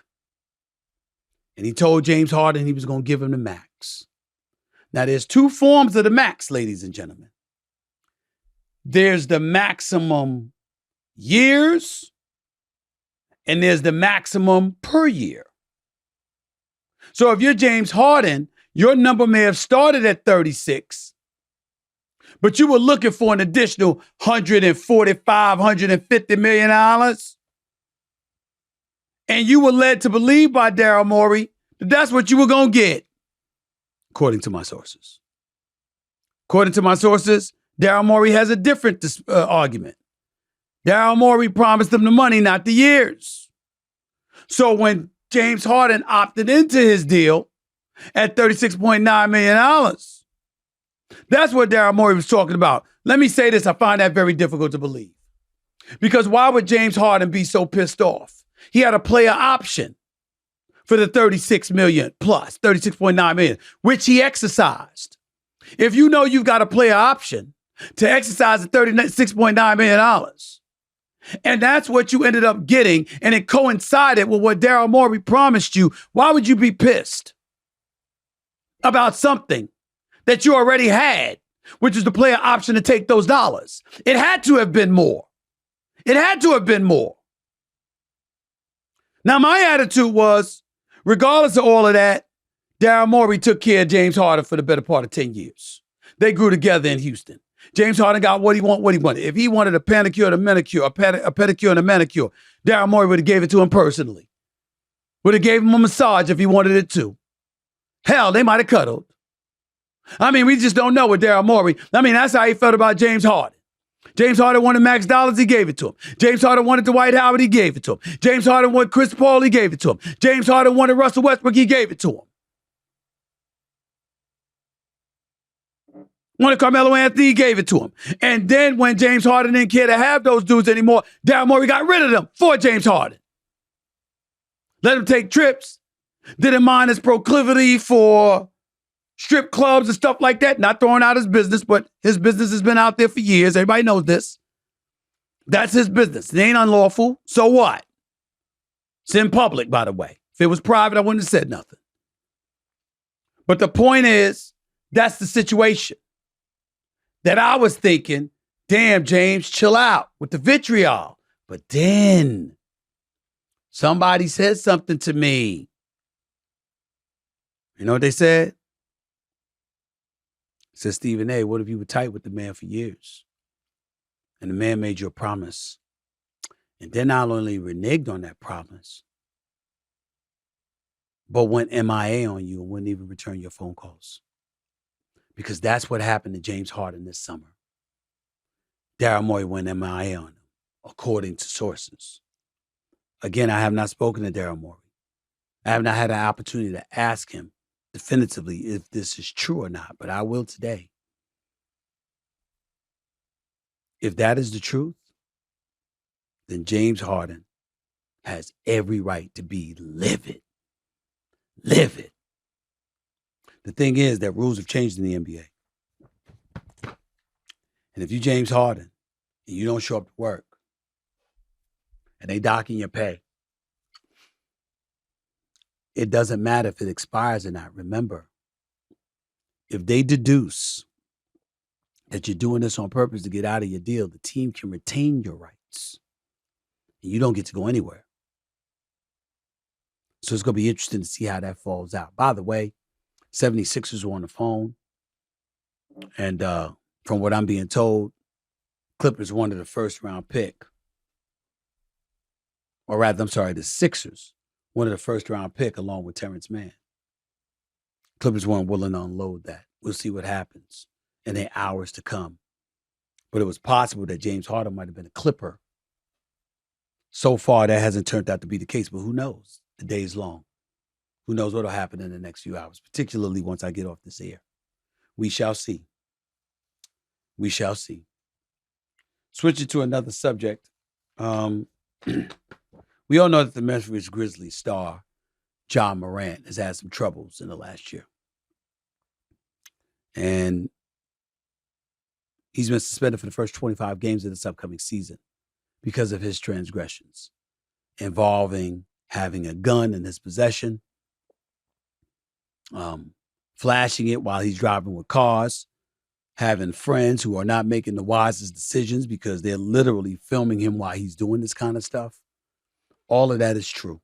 And he told James Harden he was going to give him the max. Now, there's two forms of the max, ladies and gentlemen. There's the maximum years, and there's the maximum per year. So if you're James Harden, your number may have started at 36, but you were looking for an additional $145, $150 million. And you were led to believe by Daryl Morey that that's what you were going to get, according to my sources. According to my sources, Daryl Morey has a different argument. Daryl Morey promised them the money, not the years. So when James Harden opted into his deal at $36.9 million, that's what Daryl Morey was talking about. Let me say this, I find that very difficult to believe. Because why would James Harden be so pissed off? He had a player option for the $36 million plus, $36.9 million, which he exercised. If you know you've got a player option to exercise at $36.9 million, and that's what you ended up getting, and it coincided with what Daryl Morey promised you, why would you be pissed about something that you already had, which is the player option to take those dollars? It had to have been more. It had to have been more. Now, my attitude was, regardless of all of that, Daryl Morey took care of James Harden for the better part of 10 years. They grew together in Houston. James Harden got what he wanted. If he wanted a pedicure and a manicure, a pedicure and a manicure, Daryl Morey would have gave it to him personally. Would have gave him a massage if he wanted it too. Hell, they might have cuddled. I mean, we just don't know with Daryl Morey. I mean, that's how he felt about James Harden. James Harden wanted max dollars, he gave it to him. James Harden wanted Dwight Howard, he gave it to him. James Harden wanted Chris Paul, he gave it to him. James Harden wanted Russell Westbrook, he gave it to him. Wanted Carmelo Anthony, he gave it to him. And then when James Harden didn't care to have those dudes anymore, Daryl Morey got rid of them for James Harden. Let him take trips. Didn't mind his proclivity for strip clubs and stuff like that. Not throwing out his business, but his business has been out there for years. Everybody knows this. That's his business. It ain't unlawful. So what? It's in public, by the way. If it was private, I wouldn't have said nothing. But the point is, that's the situation. That I was thinking, damn, James, chill out with the vitriol. But then somebody said something to me. You know what they said? Said, Stephen A., what if you were tight with the man for years? And the man made you a promise. And then not only reneged on that promise, but went M.I.A. on you and wouldn't even return your phone calls. Because that's what happened to James Harden this summer. Daryl Morey went M.I.A. on him, according to sources. Again, I have not spoken to Daryl Morey. I have not had an opportunity to ask him definitively if this is true or not, but I will today. If that is the truth, then James Harden has every right to be livid. Livid. The thing is that rules have changed in the NBA. And if you James Harden and you don't show up to work and they docking your pay, it doesn't matter if it expires or not. Remember, if they deduce that you're doing this on purpose to get out of your deal, the team can retain your rights. And you don't get to go anywhere. So it's going to be interesting to see how that falls out. By the way, 76ers were on the phone. And from what I'm being told, Clippers wanted a first-round pick. Or rather, I'm sorry, the Sixers wanted a first-round pick along with Terrence Mann. Clippers weren't willing to unload that. We'll see what happens in the hours to come. But it was possible that James Harden might have been a Clipper. So far, that hasn't turned out to be the case, but who knows? The day is long. Who knows what will happen in the next few hours, particularly once I get off this air. We shall see. We shall see. Switching to another subject. We all know that the Memphis Grizzlies star, Ja Morant, has had some troubles in the last year. And he's been suspended for the first 25 games of this upcoming season because of his transgressions involving having a gun in his possession, flashing it while he's driving with cars, having friends who are not making the wisest decisions because they're literally filming him while he's doing this kind of stuff. All of that is true.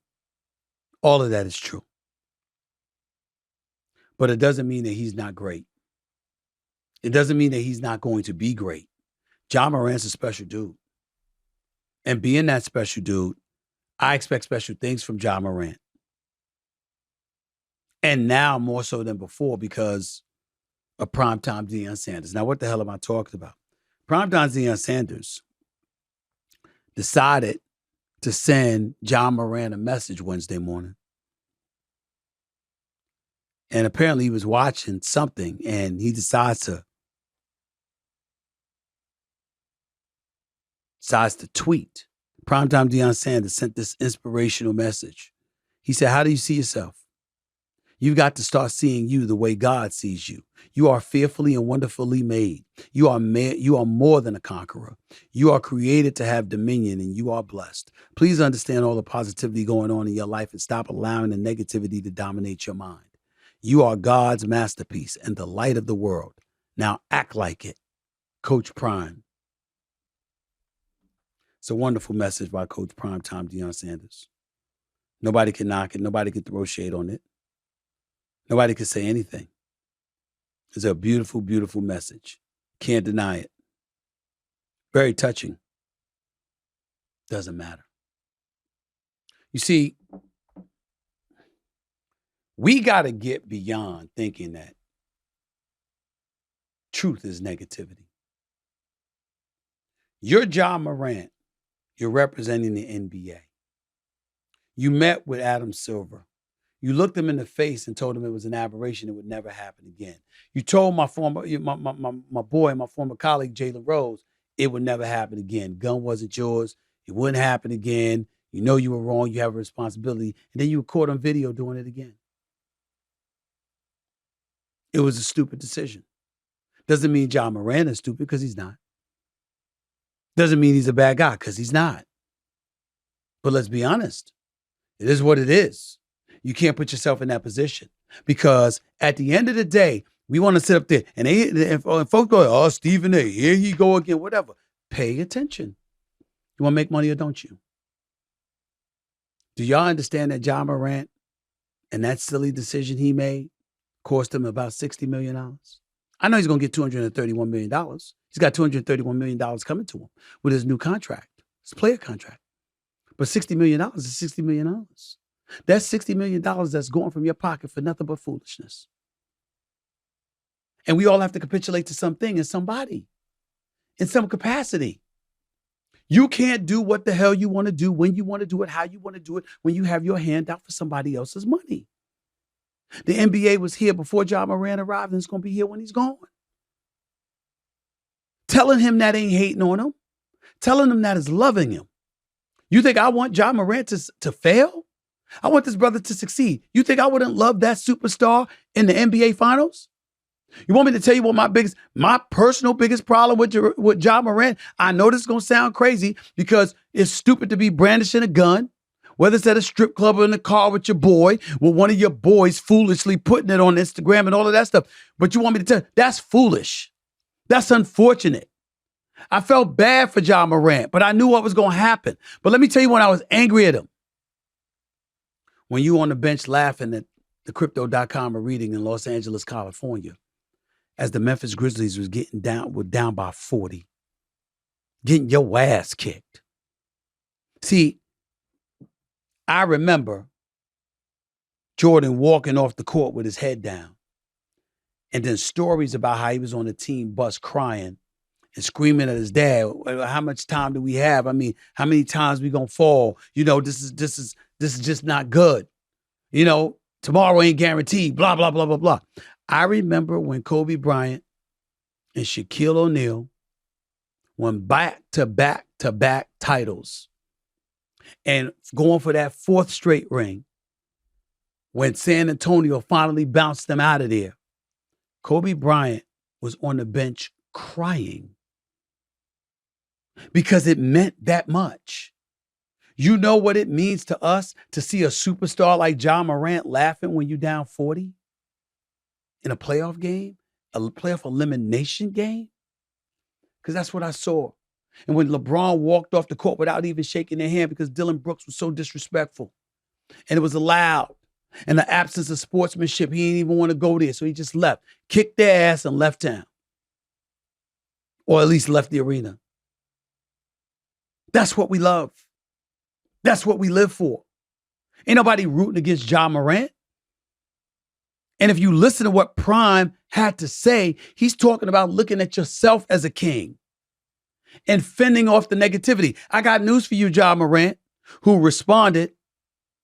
All of that is true. But it doesn't mean that he's not great. It doesn't mean that he's not going to be great. Ja Morant's a special dude. And being that special dude, I expect special things from Ja Morant. And now more so than before because of primetime Deion Sanders. Now, what the hell am I talking about? Primetime Deion Sanders decided to send Ja Morant a message Wednesday morning. And apparently he was watching something and he decides to tweet. Primetime Deion Sanders sent this inspirational message. He said, how do you see yourself? You've got to start seeing you the way God sees you. You are fearfully and wonderfully made. You are more than a conqueror. You are created to have dominion, and you are blessed. Please understand all the positivity going on in your life and stop allowing the negativity to dominate your mind. You are God's masterpiece and the light of the world. Now act like it. Coach Prime. It's a wonderful message by Coach Prime Time Deion Sanders. Nobody can knock it. Nobody can throw shade on it. Nobody can say anything. It's a beautiful, beautiful message. Can't deny it. Very touching. Doesn't matter. You see, we got to get beyond thinking that truth is negativity. You're Ja Morant. You're representing the NBA. You met with Adam Silver. You looked him in the face and told him it was an aberration. It would never happen again. You told my former colleague, Jalen Rose, it would never happen again. Gun wasn't yours. It wouldn't happen again. You know you were wrong. You have a responsibility. And then you were caught on video doing it again. It was a stupid decision. Doesn't mean Ja Morant is stupid, because he's not. Doesn't mean he's a bad guy, because he's not. But let's be honest. It is what it is. You can't put yourself in that position, because at the end of the day, we want to sit up there and folks go, oh, Stephen A., here he go again, whatever. Pay attention. You want to make money or don't you? Do y'all understand that Ja Morant and that silly decision he made cost him about $60 million? I know he's going to get $231 million. He's got $231 million coming to him with his new contract, his player contract. But $60 million is $60 million. That's $60 million that's going from your pocket for nothing but foolishness. And we all have to capitulate to something and somebody in some capacity. You can't do what the hell you want to do, when you want to do it, how you want to do it, when you have your hand out for somebody else's money. The NBA was here before Ja Morant arrived, and it's going to be here when he's gone. Telling him that ain't hating on him. Telling him that is loving him. You think I want Ja Morant to fail? I want this brother to succeed. You think I wouldn't love that superstar in the NBA Finals? You want me to tell you what my personal biggest problem with Ja Morant? I know this is going to sound crazy, because it's stupid to be brandishing a gun, whether it's at a strip club or in the car with your boy, with one of your boys foolishly putting it on Instagram and all of that stuff. But you want me to tell you, that's foolish. That's unfortunate. I felt bad for Ja Morant, but I knew what was going to happen. But let me tell you when I was angry at him. When you on the bench laughing at the crypto.com reading in Los Angeles, California, as the Memphis Grizzlies was down by 40, getting your ass kicked. See, I remember Jordan walking off the court with his head down, and then stories about how he was on the team bus crying and screaming at his dad, how much time do we have? I mean, how many times we gonna fall? You know, this is just not good. You know, tomorrow ain't guaranteed, blah, blah, blah, blah, blah. I remember when Kobe Bryant and Shaquille O'Neal won back-to-back titles and going for that fourth straight ring, when San Antonio finally bounced them out of there. Kobe Bryant was on the bench crying because it meant that much. You know what it means to us to see a superstar like Ja Morant laughing when you're down 40 in a playoff game, a playoff elimination game? Because that's what I saw. And when LeBron walked off the court without even shaking their hand because Dylan Brooks was so disrespectful, and it was allowed, and the absence of sportsmanship, he didn't even want to go there, so he just left, kicked their ass and left town, or at least left the arena. That's what we love. That's what we live for. Ain't nobody rooting against Ja Morant. And if you listen to what Prime had to say, he's talking about looking at yourself as a king and fending off the negativity. I got news for you, Ja Morant, who responded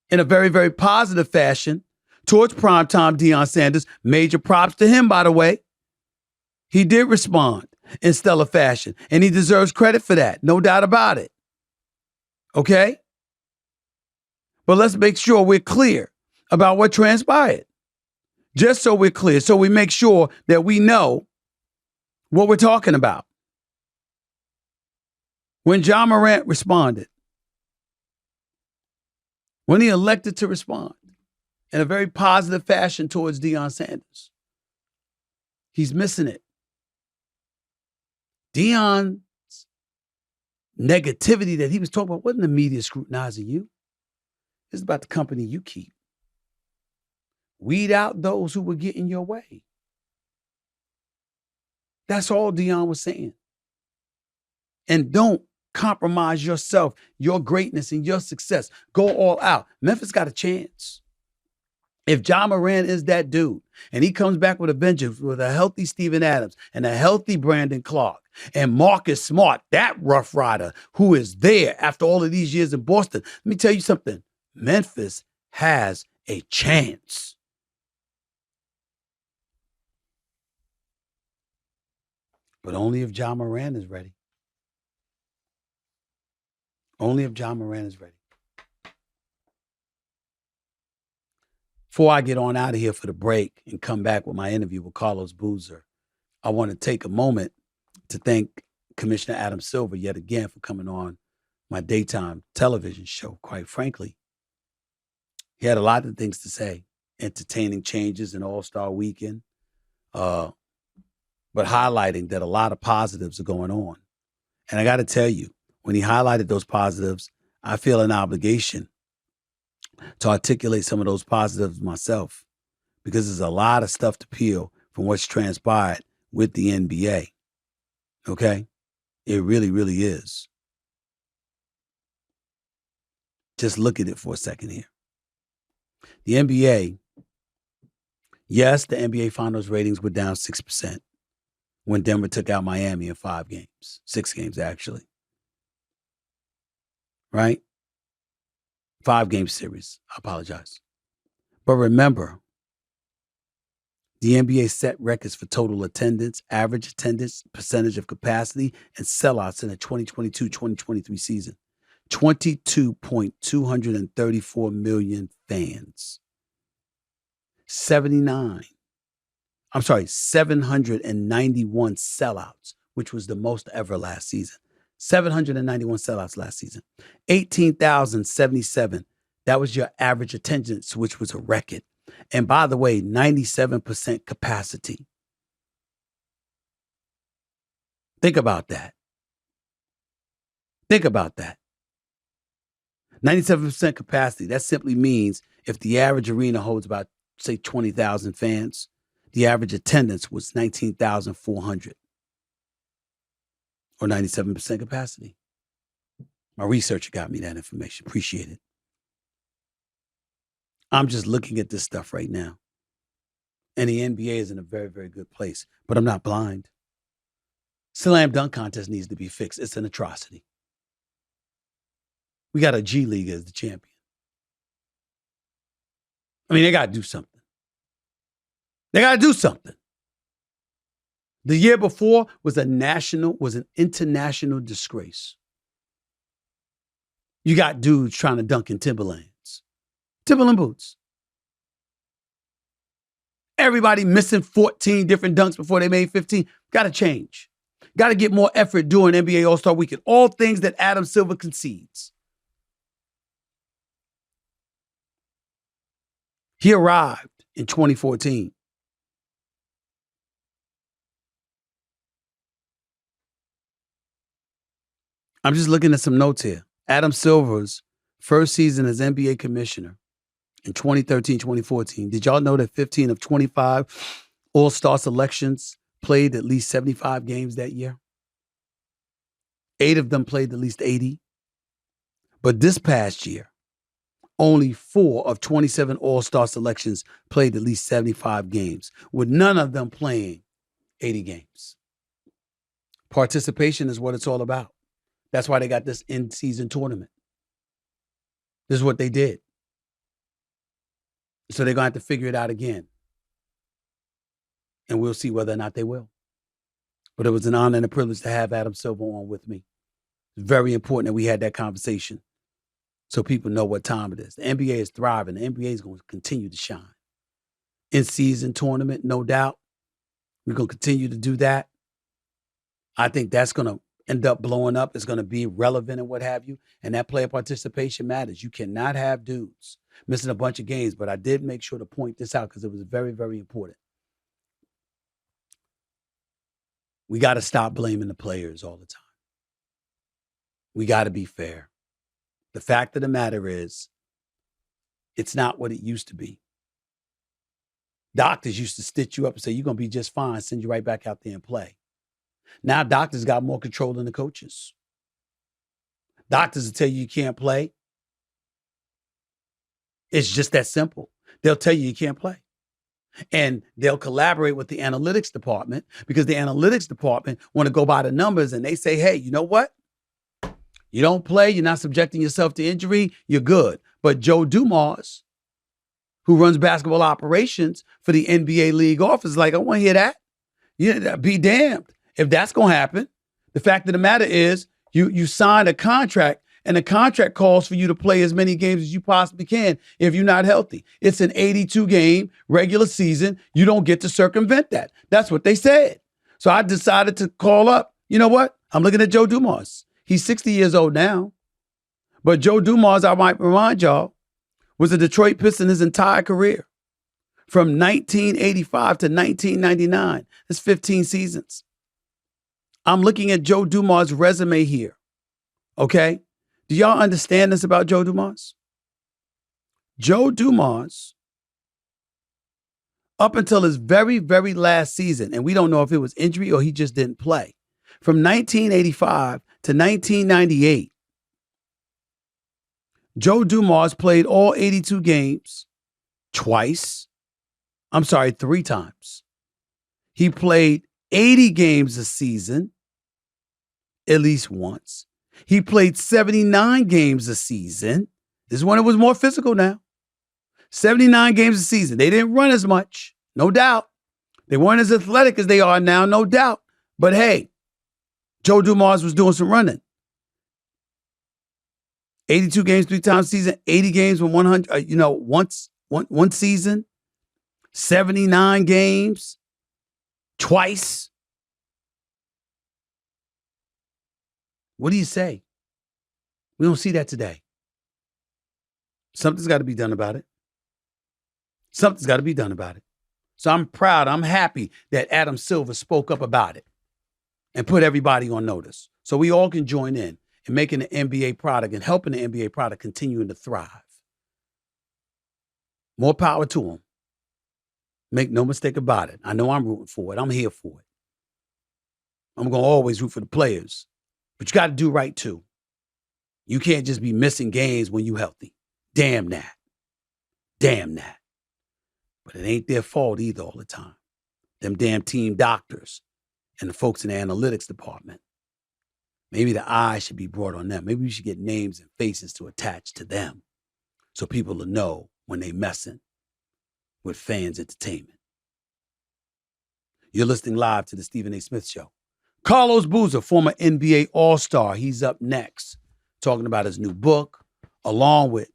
in a very, very positive fashion towards primetime Deion Sanders. Major props to him, by the way. He did respond in stellar fashion, and he deserves credit for that. No doubt about it. Okay? But let's make sure we're clear about what transpired. Just so we're clear, so we make sure that we know what we're talking about. When John Morant responded, when he elected to respond in a very positive fashion towards Deion Sanders, he's missing it. Deion's negativity that he was talking about wasn't the media scrutinizing you. It's about the company you keep. Weed out those who were getting your way. That's all Deion was saying. And don't compromise yourself, your greatness, and your success. Go all out. Memphis got a chance. If John Morant is that dude, and he comes back with a vengeance with a healthy Steven Adams and a healthy Brandon Clark and Marcus Smart, that rough rider who is there after all of these years in Boston, let me tell you something. Memphis has a chance. But only if John Morant is ready. Only if John Morant is ready. Before I get on out of here for the break and come back with my interview with Carlos Boozer, I want to take a moment to thank Commissioner Adam Silver yet again for coming on my daytime television show. Quite frankly, he had a lot of things to say, entertaining changes in All-Star Weekend, but highlighting that a lot of positives are going on. And I got to tell you, when he highlighted those positives, I feel an obligation to articulate some of those positives myself, because there's a lot of stuff to peel from what's transpired with the NBA. Okay? It really, really is. Just look at it for a second here. The NBA, yes, the NBA Finals ratings were down 6% when Denver took out Miami in 5 games, 6 games actually. Right? 5-game series. I apologize. But remember, the NBA set records for total attendance, average attendance, percentage of capacity, and sellouts in the 2022-2023 season. 22.234 million fans. 791 sellouts, which was the most ever last season. 791 sellouts last season. 18,077. That was your average attendance, which was a record. And by the way, 97% capacity. Think about that. Think about that. 97% capacity. That simply means if the average arena holds about, say, 20,000 fans, the average attendance was 19,400. Or 97% capacity. My researcher got me that information. Appreciate it. I'm just looking at this stuff right now. And the NBA is in a very, very good place. But I'm not blind. Slam dunk contest needs to be fixed. It's an atrocity. We got a G League as the champion. I mean, they got to do something. They got to do something. The year before was an international disgrace. You got dudes trying to dunk in Timberland boots. Everybody missing 14 different dunks before they made 15. Got to change. Got to get more effort during NBA All-Star Weekend. All things that Adam Silver concedes. He arrived in 2014. I'm just looking at some notes here. Adam Silver's first season as NBA commissioner in 2013, 2014. Did y'all know that 15 of 25 All-Star selections played at least 75 games that year? 8 of them played at least 80. But this past year, only 4 of 27 All-Star selections played at least 75 games, with none of them playing 80 games. Participation is what it's all about. That's why they got this in-season tournament. This is what they did. So they're going to have to figure it out again. And we'll see whether or not they will. But it was an honor and a privilege to have Adam Silver on with me. It's very important that we had that conversation so people know what time it is. The NBA is thriving. The NBA is going to continue to shine. in-season tournament, no doubt. We're going to continue to do that. I think that's going to end up blowing up. It's going to be relevant and what have you. And that player participation matters. You cannot have dudes missing a bunch of games. But I did make sure to point this out because it was very, very important. We got to stop blaming the players all the time. We got to be fair. The fact of the matter is, it's not what it used to be. Doctors used to stitch you up and say, you're going to be just fine, send you right back out there and play. Now doctors got more control than the coaches. Doctors will tell you can't play. It's just that simple. They'll tell you can't play. And they'll collaborate with the analytics department because the analytics department want to go by the numbers and they say, hey, you know what? You don't play, you're not subjecting yourself to injury, you're good. But Joe Dumars, who runs basketball operations for the NBA league office, is like, I want to hear that. Yeah, be damned if that's going to happen. The fact of the matter is you signed a contract and the contract calls for you to play as many games as you possibly can if you're not healthy. It's an 82-game regular season. You don't get to circumvent that. That's what they said. So I decided to call up. You know what? I'm looking at Joe Dumars. He's 60 years old now. But Joe Dumars, I might remind y'all, was a Detroit Piston his entire career. From 1985 to 1999. That's 15 seasons. I'm looking at Joe Dumars' resume here. Okay? Do y'all understand this about Joe Dumars? Joe Dumars, up until his very, very last season, and we don't know if it was injury or he just didn't play, from 1985 to 1998, Joe Dumars played all 82 games three times. He played 80 games a season at least once. He played 79 games a season. This is when it was more physical now. 79 games a season. They didn't run as much, no doubt. They weren't as athletic as they are now, no doubt. But hey, Joe Dumars was doing some running. 82 games 3 times a season, 80 games with 100, one season, 79 games twice. What do you say? We don't see that today. Something's got to be done about it. Something's got to be done about it. So I'm proud, I'm happy that Adam Silver spoke up about it and put everybody on notice. So we all can join in making the NBA product and helping the NBA product continuing to thrive. More power to them. Make no mistake about it. I know I'm rooting for it. I'm here for it. I'm going to always root for the players. But you got to do right, too. You can't just be missing games when you're healthy. Damn that. Damn that. But it ain't their fault either all the time. Them damn team doctors and the folks in the analytics department. Maybe the eye should be brought on them. Maybe we should get names and faces to attach to them so people will know when they messing with fans' entertainment. You're listening live to the Stephen A. Smith Show. Carlos Boozer, former NBA All-Star, he's up next talking about his new book along with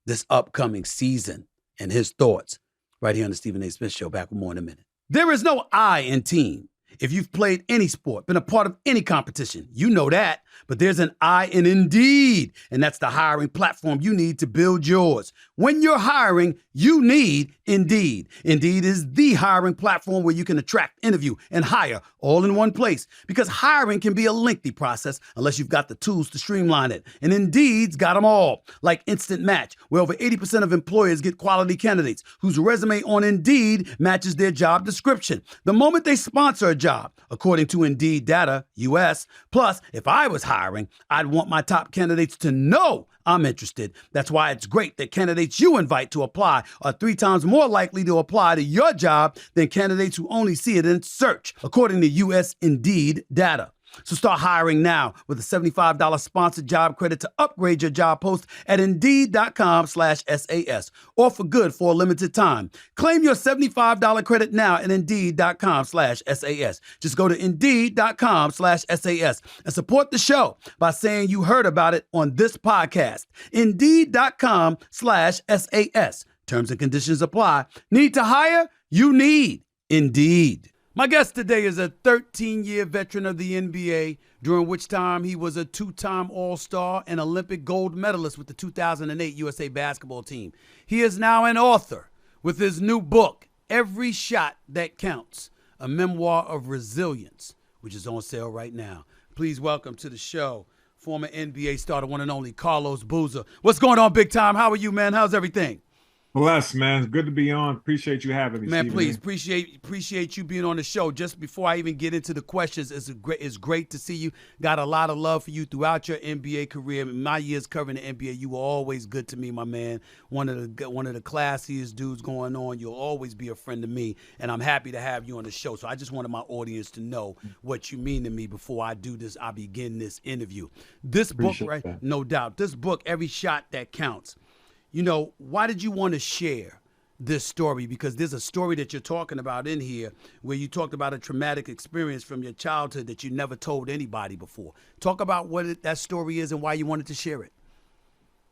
this upcoming season and his thoughts right here on the Stephen A. Smith Show. Back with more in a minute. There is no I in team. If you've played any sport, been a part of any competition, you know that. But there's an I in Indeed, and that's the hiring platform you need to build yours. When you're hiring, you need Indeed. Indeed is the hiring platform where you can attract, interview, and hire all in one place. Because hiring can be a lengthy process unless you've got the tools to streamline it. And Indeed's got them all. Like Instant Match, where over 80% of employers get quality candidates whose resume on Indeed matches their job description the moment they sponsor a job, according to Indeed data, US. Plus, if I was hiring, I'd want my top candidates to know I'm interested. That's why it's great that candidates you invite to apply are 3 times more likely to apply to your job than candidates who only see it in search, according to US Indeed data. So start hiring now with a $75 sponsored job credit to upgrade your job post at Indeed.com/SAS. Offer good for a limited time. Claim your $75 credit now at Indeed.com/SAS. Just go to Indeed.com/SAS and support the show by saying you heard about it on this podcast. Indeed.com/SAS. Terms and conditions apply. Need to hire? You need Indeed. My guest today is a 13-year veteran of the NBA, during which time he was a two-time All-Star and Olympic gold medalist with the 2008 USA basketball team. He is now an author with his new book, Every Shot That Counts, a memoir of resilience, which is on sale right now. Please welcome to the show former NBA star, the one and only Carlos Boozer. What's going on, big time? How are you, man? How's everything? Bless, man. Good to be on. Appreciate you having me, man. Stephen, Please, man. appreciate you being on the show. Just before I even get into the questions, it's great to see you. Got a lot of love for you throughout your NBA career. In my years covering the NBA, you were always good to me, my man. One of the classiest dudes going on. You'll always be a friend to me, and I'm happy to have you on the show. So I just wanted my audience to know what you mean to me before I do this. I begin this interview. This book, right? That. No doubt. This book, Every Shot That Counts. You know, why did you want to share this story? Because there's a story that you're talking about in here where you talked about a traumatic experience from your childhood that you never told anybody before. Talk about what that story is and why you wanted to share it.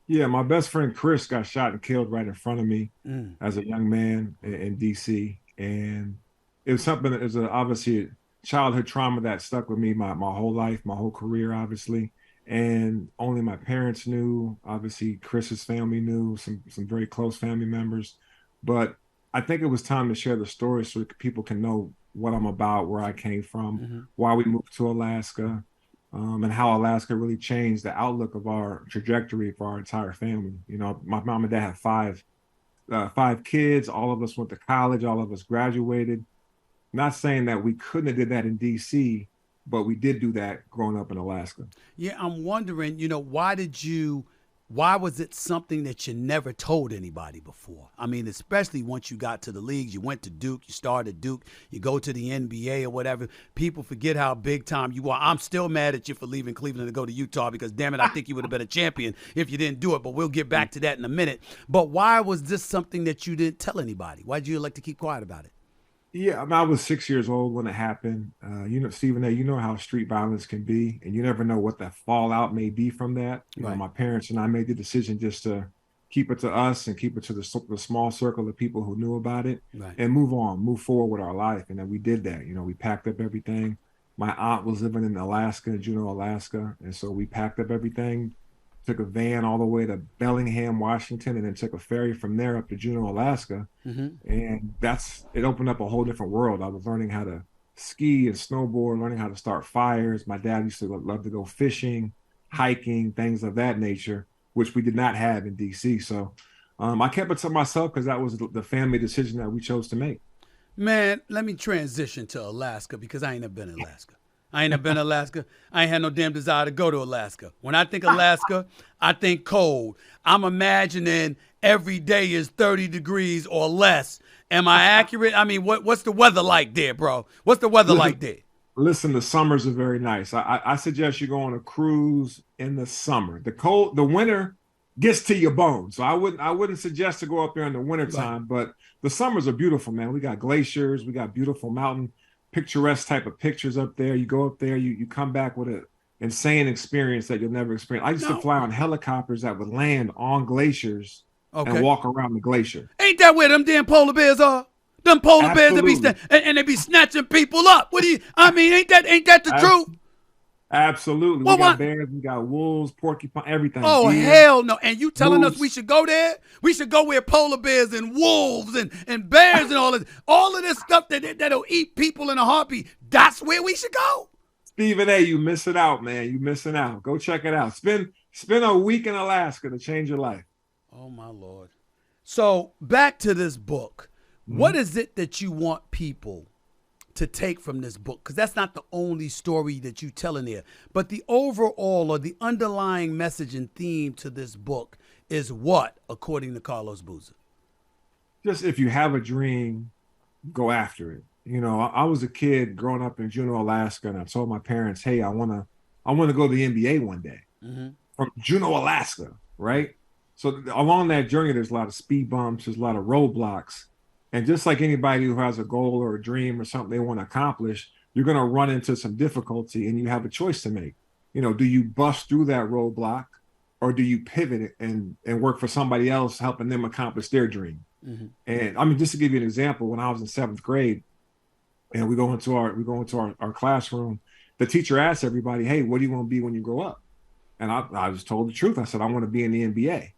Yeah, my best friend Chris got shot and killed right in front of me as a young man in D.C. And it was something that was obviously a childhood trauma that stuck with me my whole life, my whole career, obviously. And only my parents knew. Obviously, Chris's family knew, some very close family members. But I think it was time to share the story so people can know what I'm about, where I came from, why we moved to Alaska, and how Alaska really changed the outlook of our trajectory for our entire family. You know, my mom and dad had five kids. All of us went to college. All of us graduated. Not saying that we couldn't have did that in D.C., but we did do that growing up in Alaska. Yeah, I'm wondering, you know, why was it something that you never told anybody before? I mean, especially once you got to the leagues, you went to Duke, you started Duke, you go to the NBA or whatever. People forget how big time you are. I'm still mad at you for leaving Cleveland to go to Utah because, damn it, I think you would have been a champion if you didn't do it, but we'll get back to that in a minute. But why was this something that you didn't tell anybody? Why did you like to keep quiet about it? Yeah, I mean, I was 6 years old when it happened. You know, Stephen A., you know how street violence can be, and you never know what the fallout may be from that. You know, my parents and I made the decision just to keep it to us and keep it to the small circle of people who knew about it and move forward with our life. And then we did that. You know, we packed up everything. My aunt was living in Alaska, in Juneau, Alaska. And so we packed up everything, took a van all the way to Bellingham, Washington, and then took a ferry from there up to Juneau, Alaska. And it opened up a whole different world. I was learning how to ski and snowboard, learning how to start fires. My dad used to love to go fishing, hiking, things of that nature, which we did not have in D.C. So I kept it to myself because that was the family decision that we chose to make. Man, let me transition to Alaska because I ain't never been in Alaska. I ain't never been to Alaska. I ain't had no damn desire to go to Alaska. When I think Alaska, I think cold. I'm imagining every day is 30 degrees or less. Am I accurate? I mean, what's the weather like there, bro? What's the weather like there? Listen, the summers are very nice. I suggest you go on a cruise in the summer. The winter gets to your bones. So I wouldn't suggest to go up there in the wintertime, but the summers are beautiful, man. We got glaciers, we got beautiful mountain picturesque type of pictures up there. You go up there, you come back with an insane experience that you'll never experience. I used to fly on helicopters that would land on glaciers and walk around the glacier. Ain't that where them damn polar bears are? Them polar bears that and they be snatching people up. Ain't that the truth? Absolutely. We got bears, we got wolves, porcupine, everything. Oh, hell no. And you telling us we should go there? We should go where polar bears and wolves and bears and all of this stuff that'll eat people in a heartbeat. That's where we should go. Stephen A., you missing out, man. You missing out. Go check it out. Spend a week in Alaska to change your life. Oh, my Lord. So back to this book. What is it that you want people to take from this book? Because that's not the only story that you tell in there. But the overall or the underlying message and theme to this book is what, according to Carlos Boozer? Just if you have a dream, go after it. You know, I was a kid growing up in Juneau, Alaska, and I told my parents, hey, I want to go to the NBA one day from Juneau, Alaska, right? So along that journey, there's a lot of speed bumps, there's a lot of roadblocks. And just like anybody who has a goal or a dream or something they want to accomplish, you're going to run into some difficulty and you have a choice to make. You know, do you bust through that roadblock or do you pivot and work for somebody else, helping them accomplish their dream? And I mean, just to give you an example, when I was in 7th grade, and we go into our classroom, the teacher asks everybody, "Hey, what do you want to be when you grow up?" And I was told the truth. I said, "I want to be in the NBA."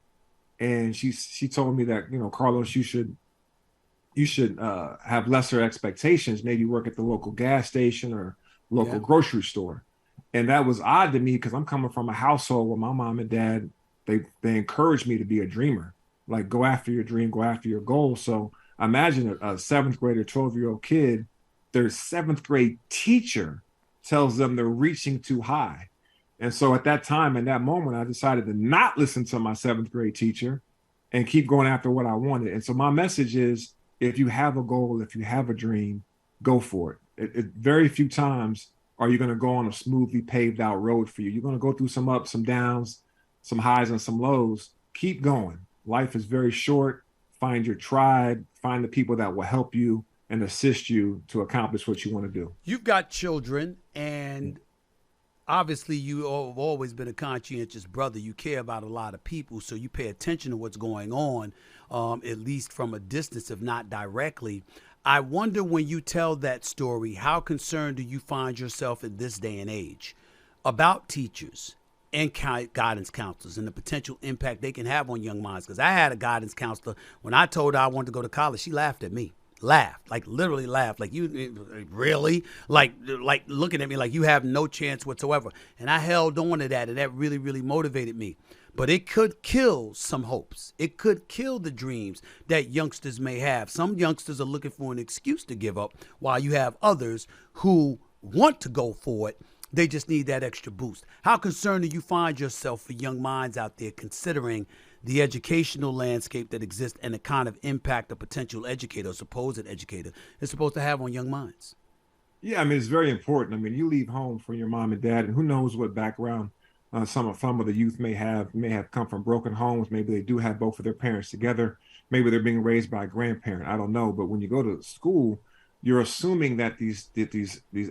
And she told me that, Carlos, you should have lesser expectations. Maybe work at the local gas station or local grocery store. And that was odd to me because I'm coming from a household where my mom and dad, they encouraged me to be a dreamer, like go after your dream, go after your goal. So imagine a 7th grader, 12-year-old kid, their 7th grade teacher tells them they're reaching too high. And so at that time, in that moment, I decided to not listen to my 7th grade teacher and keep going after what I wanted. And so my message is, if you have a goal, if you have a dream, go for it. Very few times are you going to go on a smoothly paved out road for you. You're going to go through some ups, some downs, some highs and some lows. Keep going. Life is very short. Find your tribe, find the people that will help you and assist you to accomplish what you want to do. You've got children, and obviously you have always been a conscientious brother. You care about a lot of people, so you pay attention to what's going on, at least from a distance, if not directly. I wonder, when you tell that story, how concerned do you find yourself in this day and age about teachers and guidance counselors and the potential impact they can have on young minds? Because I had a guidance counselor, when I told her I wanted to go to college, she laughed at me. Laughed, like literally laughed, like, you really, like looking at me like you have no chance whatsoever. And I held on to that, and that really, really motivated me. But it could kill some hopes. It could kill the dreams that youngsters may have. Some youngsters are looking for an excuse to give up, while you have others who want to go for it. They just need that extra boost. How concerned do you find yourself for young minds out there, considering the educational landscape that exists and the kind of impact a potential educator or supposed educator is supposed to have on young minds? Yeah, I mean, it's very important. I mean, you leave home from your mom and dad, and who knows what background some of the youth may have come from broken homes. Maybe they do have both of their parents together. Maybe they're being raised by a grandparent. I don't know. But when you go to school, you're assuming that these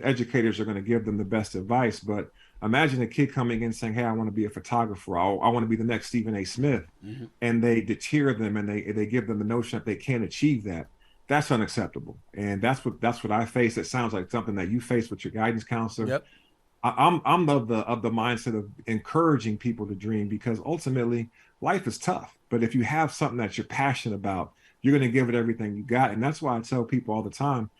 educators are going to give them the best advice. But imagine a kid coming in saying, "Hey, I want to be a photographer. I want to be the next Stephen A. Smith," and they deter them and they give them the notion that they can't achieve that. That's unacceptable. And that's what I face. It sounds like something that you face with your guidance counselor. Yep. I'm of the mindset of encouraging people to dream, because ultimately life is tough. But if you have something that you're passionate about, you're going to give it everything you got. And that's why I tell people all the time,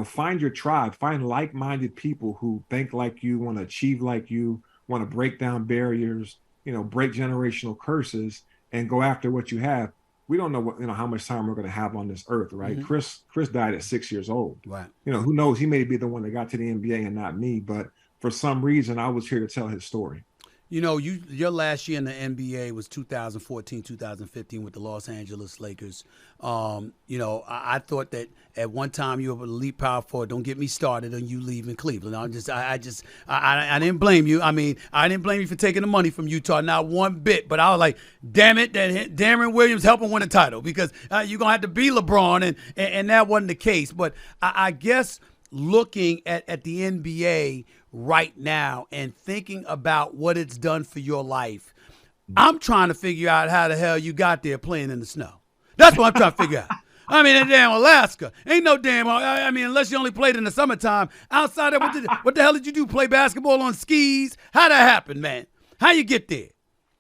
find your tribe, find like-minded people who think like you, want to achieve like you, want to break down barriers, break generational curses, and go after what you have. We don't know how much time we're going to have on this earth, right? Chris died at 6 years old. Right. Who knows? He may be the one that got to the NBA and not me, but for some reason, I was here to tell his story. Your last year in the NBA was 2014, 2015 with the Los Angeles Lakers. I thought that at one time you were an elite power forward. Don't get me started on you leaving Cleveland. I didn't blame you. I mean, I didn't blame you for taking the money from Utah, not one bit. But I was like, damn it, that Darren Williams helped him win a title, because you're gonna have to be LeBron, and that wasn't the case. But I guess looking at the NBA right now and thinking about what it's done for your life, I'm trying to figure out how the hell you got there playing in the snow. That's what I'm trying to figure out. I mean, in damn Alaska, ain't no damn. I mean, unless you only played in the summertime. Outside of what the hell did you do? Play basketball on skis? How that happen, man? How you get there?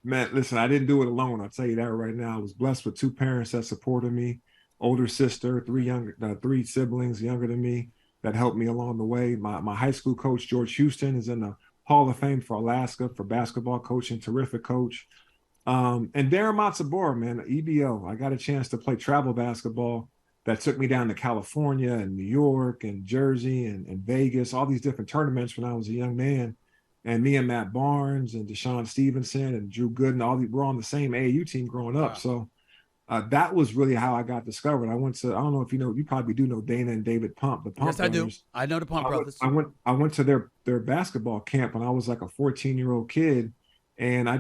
Man, listen, I didn't do it alone. I'll tell you that right now. I was blessed with 2 parents that supported me, older sister, 3 siblings younger than me that helped me along the way. My high school coach, George Houston, is in the Hall of Fame for Alaska for basketball coaching, terrific coach. And Darren Matsubara, man, EBO. I got a chance to play travel basketball that took me down to California and New York and Jersey and Vegas, all these different tournaments when I was a young man. And me and Matt Barnes and Deshaun Stevenson and Drew Gooden, we're on the same AAU team growing up. Wow. So that was really how I got discovered. I don't know if you probably do know Dana and David Pump, the Pump brothers. Yes, I do. I know the Pump brothers. I went to their basketball camp when I was like a 14-year-old kid, and I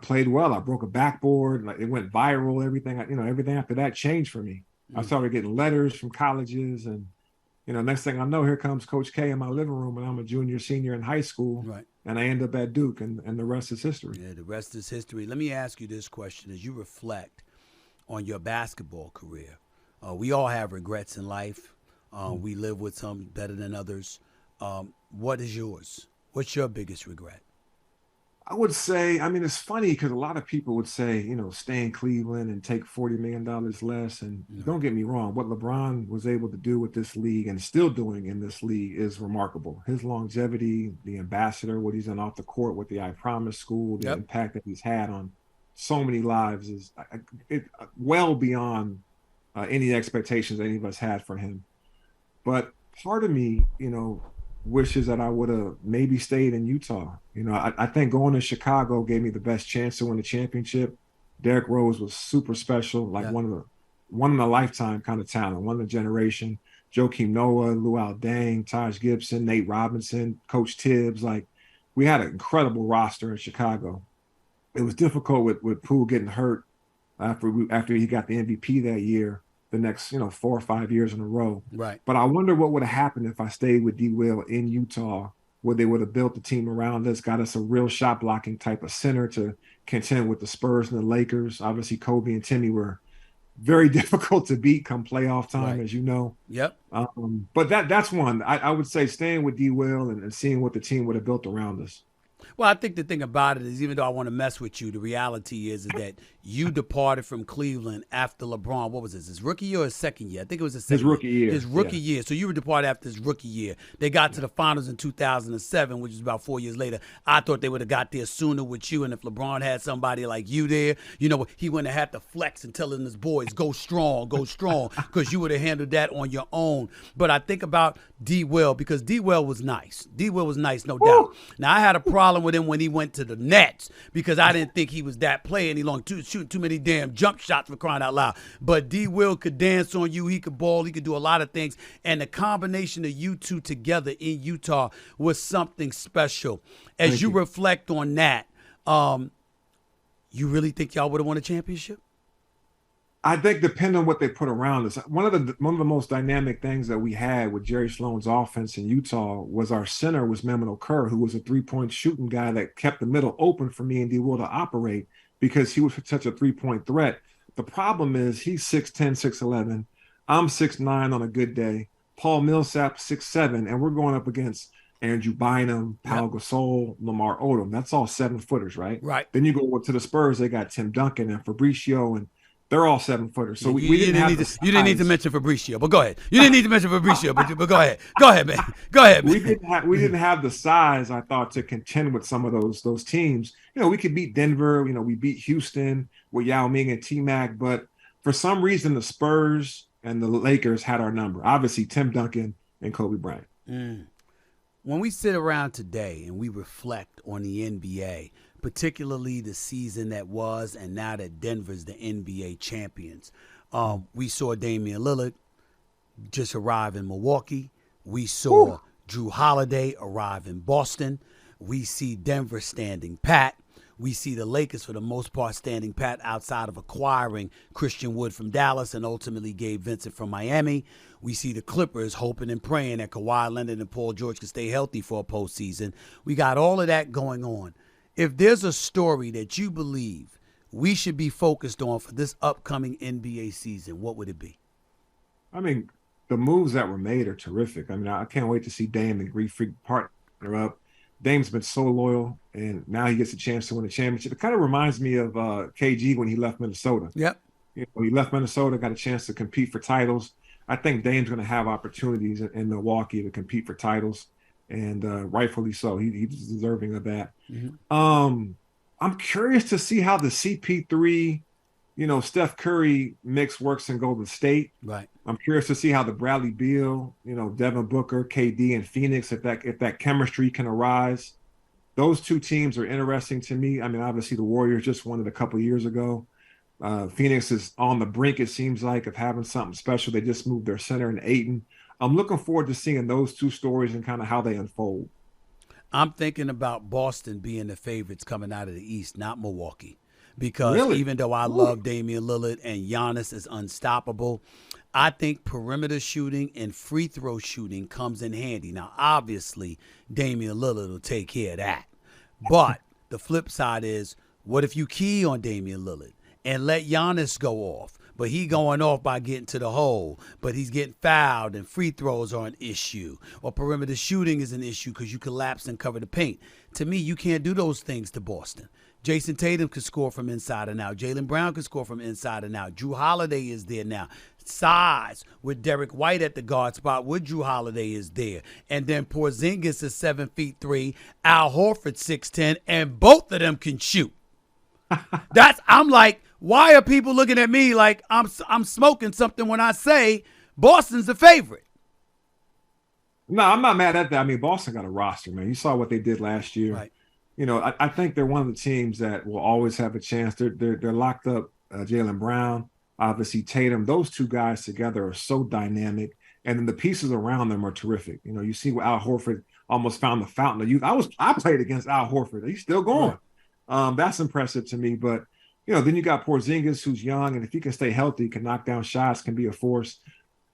played well. I broke a backboard. Like, it went viral. Everything after that changed for me. I started getting letters from colleges, and next thing I know, here comes Coach K in my living room when I'm a junior, senior in high school. Right. and I end up at Duke, and the rest is history. Yeah, the rest is history. Let me ask you this question as you reflect on your basketball career. We all have regrets in life. We live with some better than others. What is yours? What's your biggest regret? I would say, I mean, it's funny because a lot of people would say, stay in Cleveland and take $40 million less. And don't get me wrong, what LeBron was able to do with this league and still doing in this league is remarkable. His longevity, the ambassador, what he's done off the court with the I Promise School, the impact that he's had on so many lives is well beyond any expectations any of us had for him. But part of me, wishes that I would have maybe stayed in Utah. I think going to Chicago gave me the best chance to win the championship. Derrick Rose was super special, like one in a lifetime kind of talent, one of the generation. Joakim Noah, Luol Deng, Taj Gibson, Nate Robinson, Coach Tibbs. Like, we had an incredible roster in Chicago. It was difficult with Poole getting hurt after he got the MVP that year. The next, 4 or 5 years in a row. Right. But I wonder what would have happened if I stayed with D. Will in Utah, where they would have built the team around us, got us a real shot blocking type of center to contend with the Spurs and the Lakers. Obviously, Kobe and Timmy were very difficult to beat come playoff time, as you know. Yep. But that's one. I would say staying with D. Will and seeing what the team would have built around us. Well, I think the thing about it is, even though I want to mess with you, the reality is that you departed from Cleveland after LeBron. What was this? His rookie year or his second year? I think it was his second rookie year. His rookie year. So you were departed after his rookie year. They got to the finals in 2007, which is about 4 years later. I thought they would have got there sooner with you. And if LeBron had somebody like you there, he wouldn't have had to flex and telling his boys, go strong, because you would have handled that on your own. But I think about D. Will, because D. Will was nice. D. Will was nice, no doubt. Now, I had a problem with him when he went to the Nets because I didn't think he was that player any longer, shooting too many damn jump shots, for crying out loud. But D. Will could dance on you. He could ball. He could do a lot of things. And the combination of you two together in Utah was something special. As you reflect on that, you really think y'all would have won a championship? I think depending on what they put around us, one of the most dynamic things that we had with Jerry Sloan's offense in Utah was our center was Mehmet Okur, who was a three-point shooting guy that kept the middle open for me and D. Will to operate because he was such a three-point threat. The problem is he's 6'10", 6'11". I'm 6'9" on a good day. Paul Millsap 6'7", and we're going up against Andrew Bynum, Pau Gasol, Lamar Odom. That's all 7-footers, right? Right. Then you go to the Spurs, they got Tim Duncan and Fabricio, and they're all 7-footers. So you didn't need to mention Fabricio, but go ahead. You didn't need to mention Fabricio, but go ahead. Go ahead, man. Go ahead, man. We didn't have the size, I thought, to contend with some of those teams. We could beat Denver. We beat Houston with Yao Ming and T-Mac, but for some reason the Spurs and the Lakers had our number. Obviously, Tim Duncan and Kobe Bryant. When we sit around today and we reflect on the NBA, particularly the season that was, and now that Denver's the NBA champions. We saw Damian Lillard just arrive in Milwaukee. We saw Drew Holiday arrive in Boston. We see Denver standing pat. We see the Lakers, for the most part, standing pat outside of acquiring Christian Wood from Dallas and ultimately Gabe Vincent from Miami. We see the Clippers hoping and praying that Kawhi Leonard and Paul George can stay healthy for a postseason. We got all of that going on. If there's a story that you believe we should be focused on for this upcoming NBA season, what would it be? I mean, the moves that were made are terrific. I mean, I can't wait to see Dame and Greek Freak partner up. Dame's been so loyal, and now he gets a chance to win a championship. It kind of reminds me of KG when he left Minnesota. Yep. He left Minnesota, got a chance to compete for titles. I think Dame's going to have opportunities in Milwaukee to compete for titles. And rightfully so. He's deserving of that. I'm curious to see how the CP3, Steph Curry mix works in Golden State. Right. I'm curious to see how the Bradley Beal, Devin Booker, KD, and Phoenix, if that chemistry can arise. Those two teams are interesting to me. I mean, obviously the Warriors just won it a couple years ago. Phoenix is on the brink, it seems like, of having something special. They just moved their center in Ayton. I'm looking forward to seeing those two stories and kind of how they unfold. I'm thinking about Boston being the favorites coming out of the East, not Milwaukee. Because even though I love Damian Lillard and Giannis is unstoppable, I think perimeter shooting and free throw shooting comes in handy. Now, obviously, Damian Lillard will take care of that. But the flip side is, what if you key on Damian Lillard and let Giannis go off? But he going off by getting to the hole, but he's getting fouled and free throws are an issue, or perimeter shooting is an issue because you collapse and cover the paint. To me, you can't do those things to Boston. Jason Tatum could score from inside and out. Jaylen Brown could score from inside and out. Drew Holiday is there now. Size with Derek White at the guard spot with Drew Holiday is there. And then Porzingis is 7'3", Al Horford 6'10", and both of them can shoot. I'm like, why are people looking at me like I'm smoking something when I say Boston's the favorite? No, I'm not mad at that. I mean, Boston got a roster, man. You saw what they did last year. Right. You know, I think they're one of the teams that will always have a chance. They're locked up. Jaylen Brown, obviously Tatum. Those two guys together are so dynamic, and then the pieces around them are terrific. You know, you see Al Horford almost found the fountain of youth. I played against Al Horford. He's still going. Right. That's impressive to me. But you know, then you got Porzingis, who's young, and if he can stay healthy, can knock down shots, can be a force.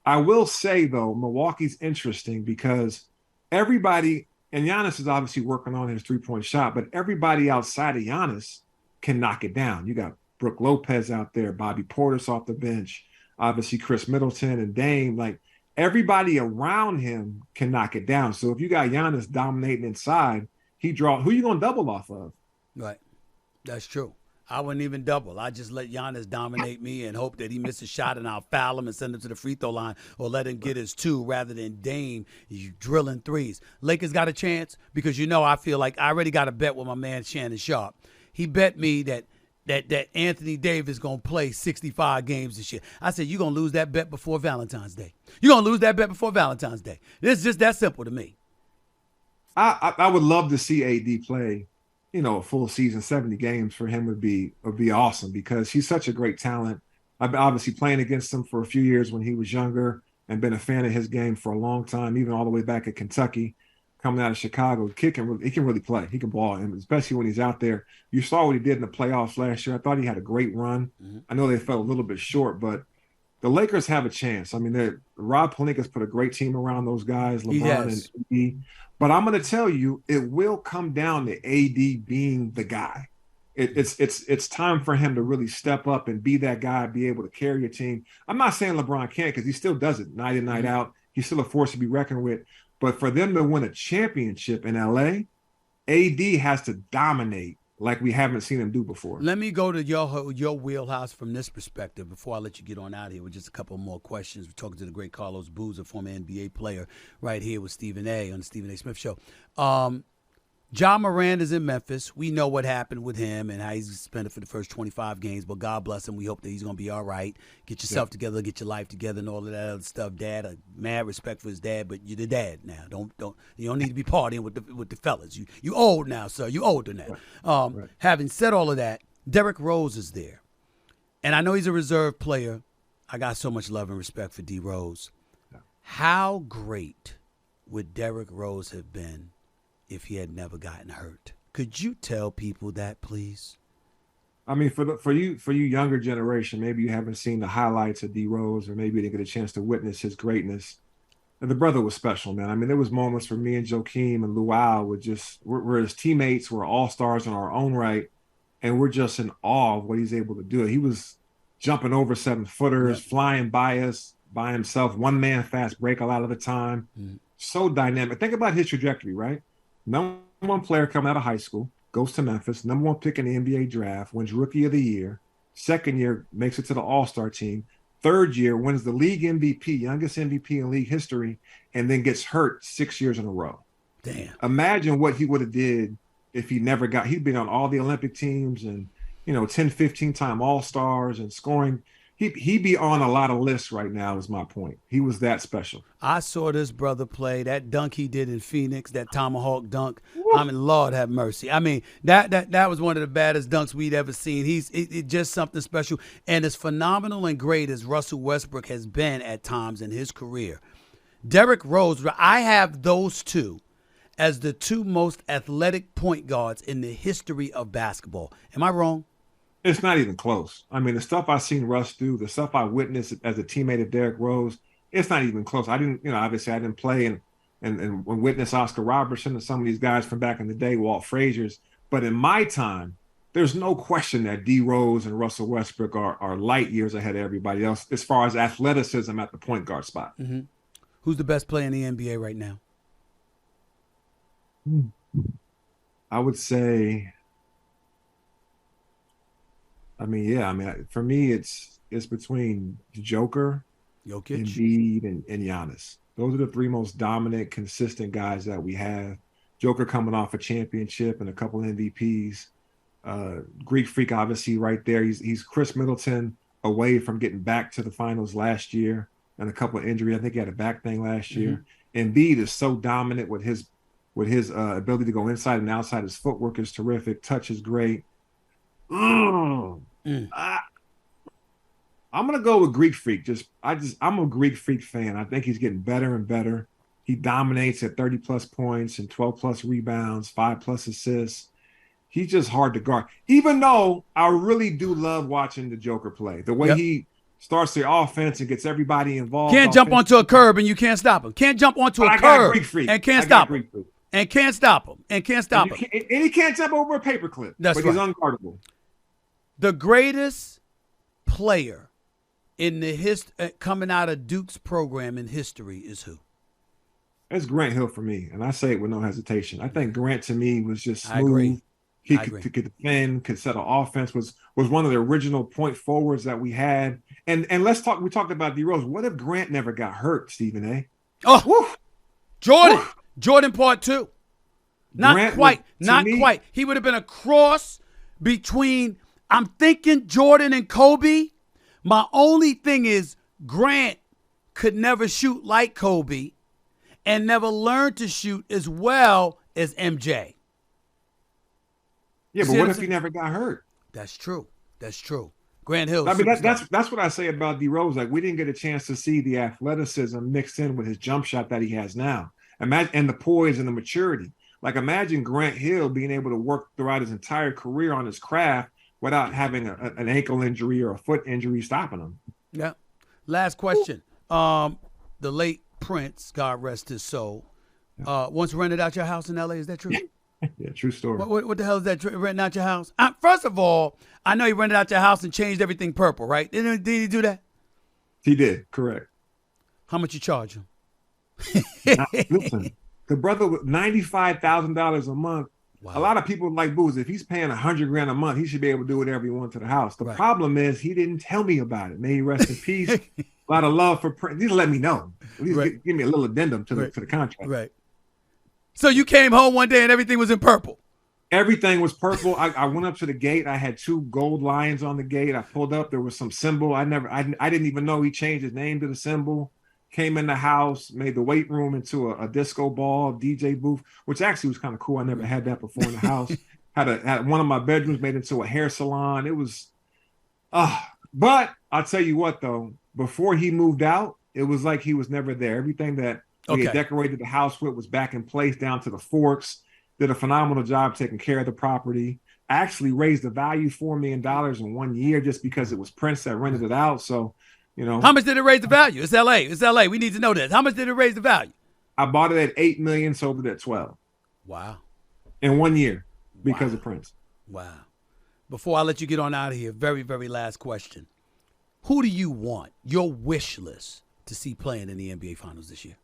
I will say though, Milwaukee's interesting because everybody. And Giannis is obviously working on his three-point shot, but everybody outside of Giannis can knock it down. You got Brook Lopez out there, Bobby Portis off the bench, obviously Chris Middleton and Dame. Like everybody around him can knock it down. So if you got Giannis dominating inside, who you going to double off of? Right. That's true. I wouldn't even double. I just let Giannis dominate me and hope that he misses a shot and I'll foul him and send him to the free throw line or let him get his two rather than Dame drilling threes. Lakers got a chance because, you know, I feel like I already got a bet with my man Shannon Sharp. He bet me that Anthony Davis going to play 65 games this year. I said, you're going to lose that bet before Valentine's Day. You're going to lose that bet before Valentine's Day. It's just that simple to me. I would love to see AD play. You know, a full season, 70 games for him would be awesome because he's such a great talent. I've been obviously playing against him for a few years when he was younger and been a fan of his game for a long time, even all the way back at Kentucky, coming out of Chicago. He can really play. He can ball, and especially when he's out there. You saw what he did in the playoffs last year. I thought he had a great run. Mm-hmm. I know they fell a little bit short, but the Lakers have a chance. I mean, Rob Pelinka's put a great team around those guys, LeBron and AD. But I'm going to tell you, it will come down to AD being the guy. It's time for him to really step up and be that guy, be able to carry a team. I'm not saying LeBron can't because he still does it night in, night out. He's still a force to be reckoned with. But for them to win a championship in LA, AD has to dominate like we haven't seen him do before. Let me go to your wheelhouse from this perspective before I let you get on out of here with just a couple more questions. We're talking to the great Carlos Boozer, former NBA player, right here with Stephen A. on the Stephen A. Smith Show. Ja Morant is in Memphis. We know what happened with him and how he's suspended for the first 25 games, but God bless him. We hope that he's going to be all right. Get yourself together, get your life together, and all of that other stuff. Dad, mad respect for his dad, but you're the dad now. You don't need to be partying with the fellas. You old now, sir. You older now. Right. Having said all of that, Derrick Rose is there, and I know he's a reserve player. I got so much love and respect for D Rose. Yeah. How great would Derrick Rose have been if he had never gotten hurt? Could you tell people that, please? I mean, for you younger generation, maybe you haven't seen the highlights of D Rose, or maybe you didn't get a chance to witness his greatness. And the brother was special, man. I mean, there was moments for me and Joakim and Luau we're his teammates, we're all-stars in our own right, and we're just in awe of what he's able to do. He was jumping over 7-footers, flying by us by himself, one-man fast break a lot of the time. So dynamic. Think about his trajectory, right? Number one player coming out of high school, goes to Memphis, number one pick in the NBA draft, wins Rookie of the Year. Second year, makes it to the All-Star team. Third year, wins the league MVP, youngest MVP in league history, and then gets hurt 6 years in a row. Damn. Imagine what he would have did if he'd been on all the Olympic teams and, 10, 15-time All-Stars and scoring. He'd be on a lot of lists right now is my point. He was that special. I saw this brother play. That dunk he did in Phoenix, that tomahawk dunk. I mean, Lord have mercy. I mean, that was one of the baddest dunks we'd ever seen. He's just something special. And as phenomenal and great as Russell Westbrook has been at times in his career, Derrick Rose, I have those two as the two most athletic point guards in the history of basketball. Am I wrong? It's not even close. I mean, the stuff I've seen Russ do, the stuff I witnessed as a teammate of Derrick Rose, it's not even close. I didn't, obviously I didn't play and witness Oscar Robertson and some of these guys from back in the day, Walt Frazier's, But in my time, there's no question that D Rose and Russell Westbrook are light years ahead of everybody else as far as athleticism at the point guard spot. Mm-hmm. Who's the best player in the NBA right now? I would say, for me, it's between Joker, Jokic, Embiid, and Giannis. Those are the three most dominant, consistent guys that we have. Joker coming off a championship and a couple MVPs. Greek Freak, obviously, right there. He's Chris Middleton away from getting back to the finals last year and a couple of injuries. I think he had a back thing last year. Embiid is so dominant with his ability to go inside and outside. His footwork is terrific. Touch is great. I'm gonna go with Greek Freak. I'm a Greek Freak fan. I think he's getting better and better. He dominates at 30 plus points and 12 plus rebounds, 5 plus assists. He's just hard to guard. Even though I really do love watching the Joker play, the way he starts the offense and gets everybody involved. Can't jump onto a curb and you can't stop him. Can't jump onto a curb and can't stop him. And can't stop him. And can't stop him. And he can't jump over a paperclip. That's but right. He's unguardable. The greatest player in the coming out of Duke's program in history is who? It's Grant Hill for me, and I say it with no hesitation. I think Grant to me was just smooth. I agree. He could defend, could set an offense. Was one of the original point forwards that we had. And let's talk. We talked about D Rose. What if Grant never got hurt, Stephen A? Oh, woo. Jordan part 2. Not quite. He would have been a cross between. I'm thinking Jordan and Kobe. My only thing is Grant could never shoot like Kobe and never learned to shoot as well as MJ. Yeah, but what if he never got hurt? That's true. Grant Hill. I mean, that's what I say about D Rose. Like, we didn't get a chance to see the athleticism mixed in with his jump shot that he has now. And the poise and the maturity. Like, imagine Grant Hill being able to work throughout his entire career on his craft without having an ankle injury or a foot injury stopping him. Yeah. Last question. The late Prince, God rest his soul, once rented out your house in L.A. Is that true? Yeah, true story. What the hell is that, renting out your house? First of all, I know he rented out your house and changed everything purple, right? Did he do that? He did, correct. How much you charge him? Listen, the brother with $95,000 a month. Wow. A lot of people like Booz. If he's paying $100,000 a month, he should be able to do whatever he wants to the house. The problem is he didn't tell me about it. May he rest in peace. A lot of love for Prince. Just let me know. At least give me a little addendum to the contract. Right. So you came home one day and everything was in purple. Everything was purple. I went up to the gate. I had 2 gold lions on the gate. I pulled up. There was some symbol. I didn't even know he changed his name to the symbol. Came in the house, made the weight room into a disco ball, DJ booth, which actually was kind of cool. I never had that before in the house. Had one of my bedrooms made into a hair salon. It was, but I'll tell you what though, before he moved out, it was like he was never there. Everything that we had decorated the house with was back in place down to the forks. Did a phenomenal job taking care of the property. Actually raised the value $4 million in 1 year just because it was Prince that rented it out. So, how much did it raise the value? It's LA. We need to know this. How much did it raise the value? I bought it at $8 million, sold it at 12. Wow. In 1 year because of Prince. Wow. Before I let you get on out of here, very, very last question. Who do you want, your wish list, to see playing in the NBA Finals this year?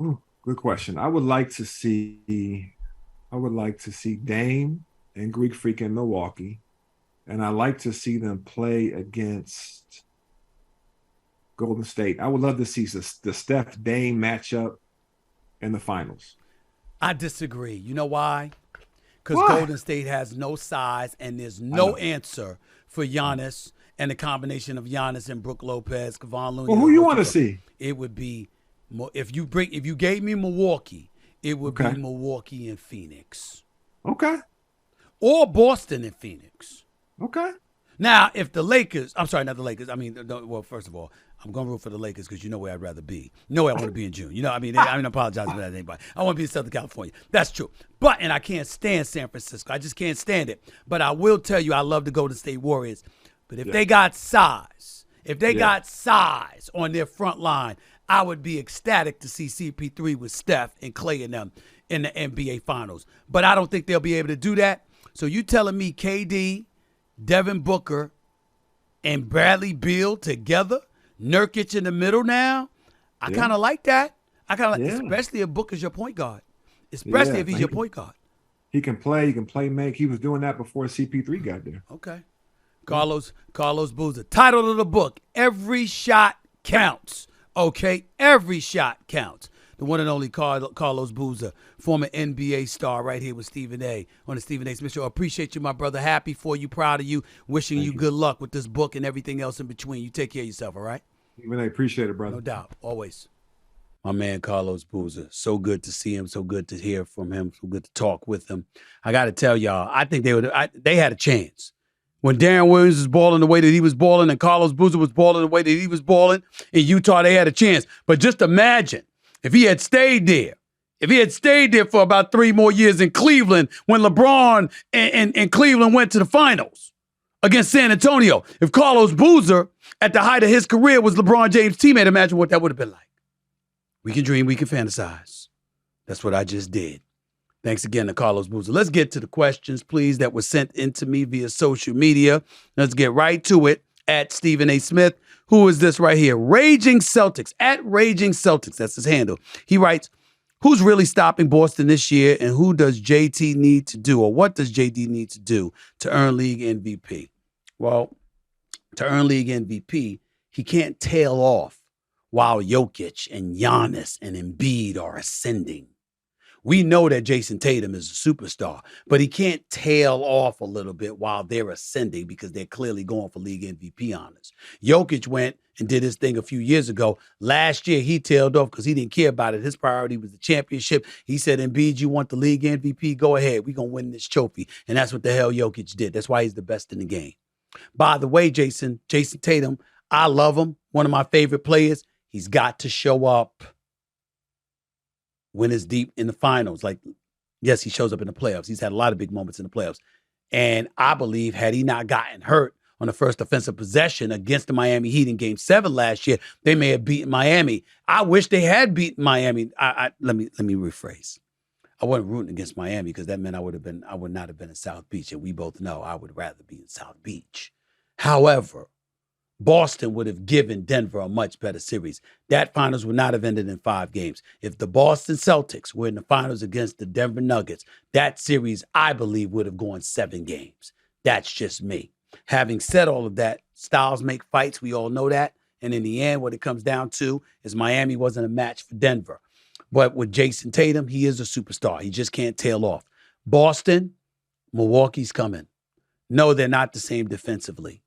Ooh, good question. I would like to see Dame and Greek Freak in Milwaukee. And I like to see them play against Golden State. I would love to see the Steph Dame matchup in the finals. I disagree. You know why? Because Golden State has no size and there's no answer for Giannis and the combination of Giannis and Brook Lopez, Kevon Looney. Well, who you want to see? It would be if you gave me Milwaukee, it would be Milwaukee and Phoenix. Okay. Or Boston and Phoenix. Okay. Now, if the Lakers, I'm sorry, not the Lakers. I mean, well, first of all, I'm going to root for the Lakers because you know where I'd rather be. You know where I want to be in June. I apologize for that to anybody. I want to be in Southern California. That's true. And I can't stand San Francisco. I just can't stand it. But I will tell you, I love the Golden State Warriors. But if they got size, on their front line, I would be ecstatic to see CP3 with Steph and Clay and them in the NBA Finals. But I don't think they'll be able to do that. So you telling me KD, Devin Booker, and Bradley Beal together, Nurkic in the middle now? I kind of like that. I kind of like, especially if Booker's your point guard. Especially if he's your point guard. He can play make. He was doing that before CP3 got there. Okay. Carlos Boozer. Title of the book, Every Shot Counts. Okay? Every shot counts. The one and only Carlos Boozer, former NBA star, right here with Stephen A. on the Stephen A. Smith Show. Appreciate you, my brother. Happy for you, proud of you. Wishing you good luck with this book and everything else in between. You take care of yourself, all right? Stephen A. Appreciate it, brother. No doubt. Always. My man, Carlos Boozer. So good to see him. So good to hear from him. So good to talk with him. I got to tell y'all, I think they had a chance. When Darren Williams was balling the way that he was balling and Carlos Boozer was balling the way that he was balling in Utah, they had a chance. But just imagine if he had stayed there. If he had stayed there for about 3 more years in Cleveland when LeBron and Cleveland went to the finals against San Antonio. If Carlos Boozer, at the height of his career, was LeBron James' teammate, imagine what that would have been like. We can dream, we can fantasize. That's what I just did. Thanks again to Carlos Boozer. Let's get to the questions, please, that were sent in to me via social media. Let's get right to it. At Stephen A. Smith. Who is this right here? Raging Celtics. At Raging Celtics. That's his handle. He writes, who's really stopping Boston this year, and who does JT need to do, or what does JD need to do to earn league MVP? Well, to earn league MVP, he can't tail off while Jokic and Giannis and Embiid are ascending. We know that Jason Tatum is a superstar, but he can't tail off a little bit while they're ascending because they're clearly going for league MVP honors. Jokic went and did his thing a few years ago. Last year, he tailed off because he didn't care about it. His priority was the championship. He said, Embiid, you want the league MVP? Go ahead. We're going to win this trophy. And that's what the hell Jokic did. That's why he's the best in the game. By the way, Jason Tatum, I love him. One of my favorite players. He's got to show up when it's deep in the finals. Like, yes, he shows up in the playoffs. He's had a lot of big moments in the playoffs. And I believe had he not gotten hurt on the first offensive possession against the Miami Heat in Game 7 last year, they may have beaten Miami. I wish they had beaten Miami. Let me rephrase. I wasn't rooting against Miami because that meant I would not have been in South Beach. And we both know I would rather be in South Beach. However, Boston would have given Denver a much better series. That finals would not have ended in 5 games. If the Boston Celtics were in the finals against the Denver Nuggets, that series, I believe, would have gone 7 games. That's just me. Having said all of that, styles make fights. We all know that. And in the end, what it comes down to is Miami wasn't a match for Denver. But with Jason Tatum, he is a superstar. He just can't tail off. Boston, Milwaukee's coming. No, they're not the same defensively.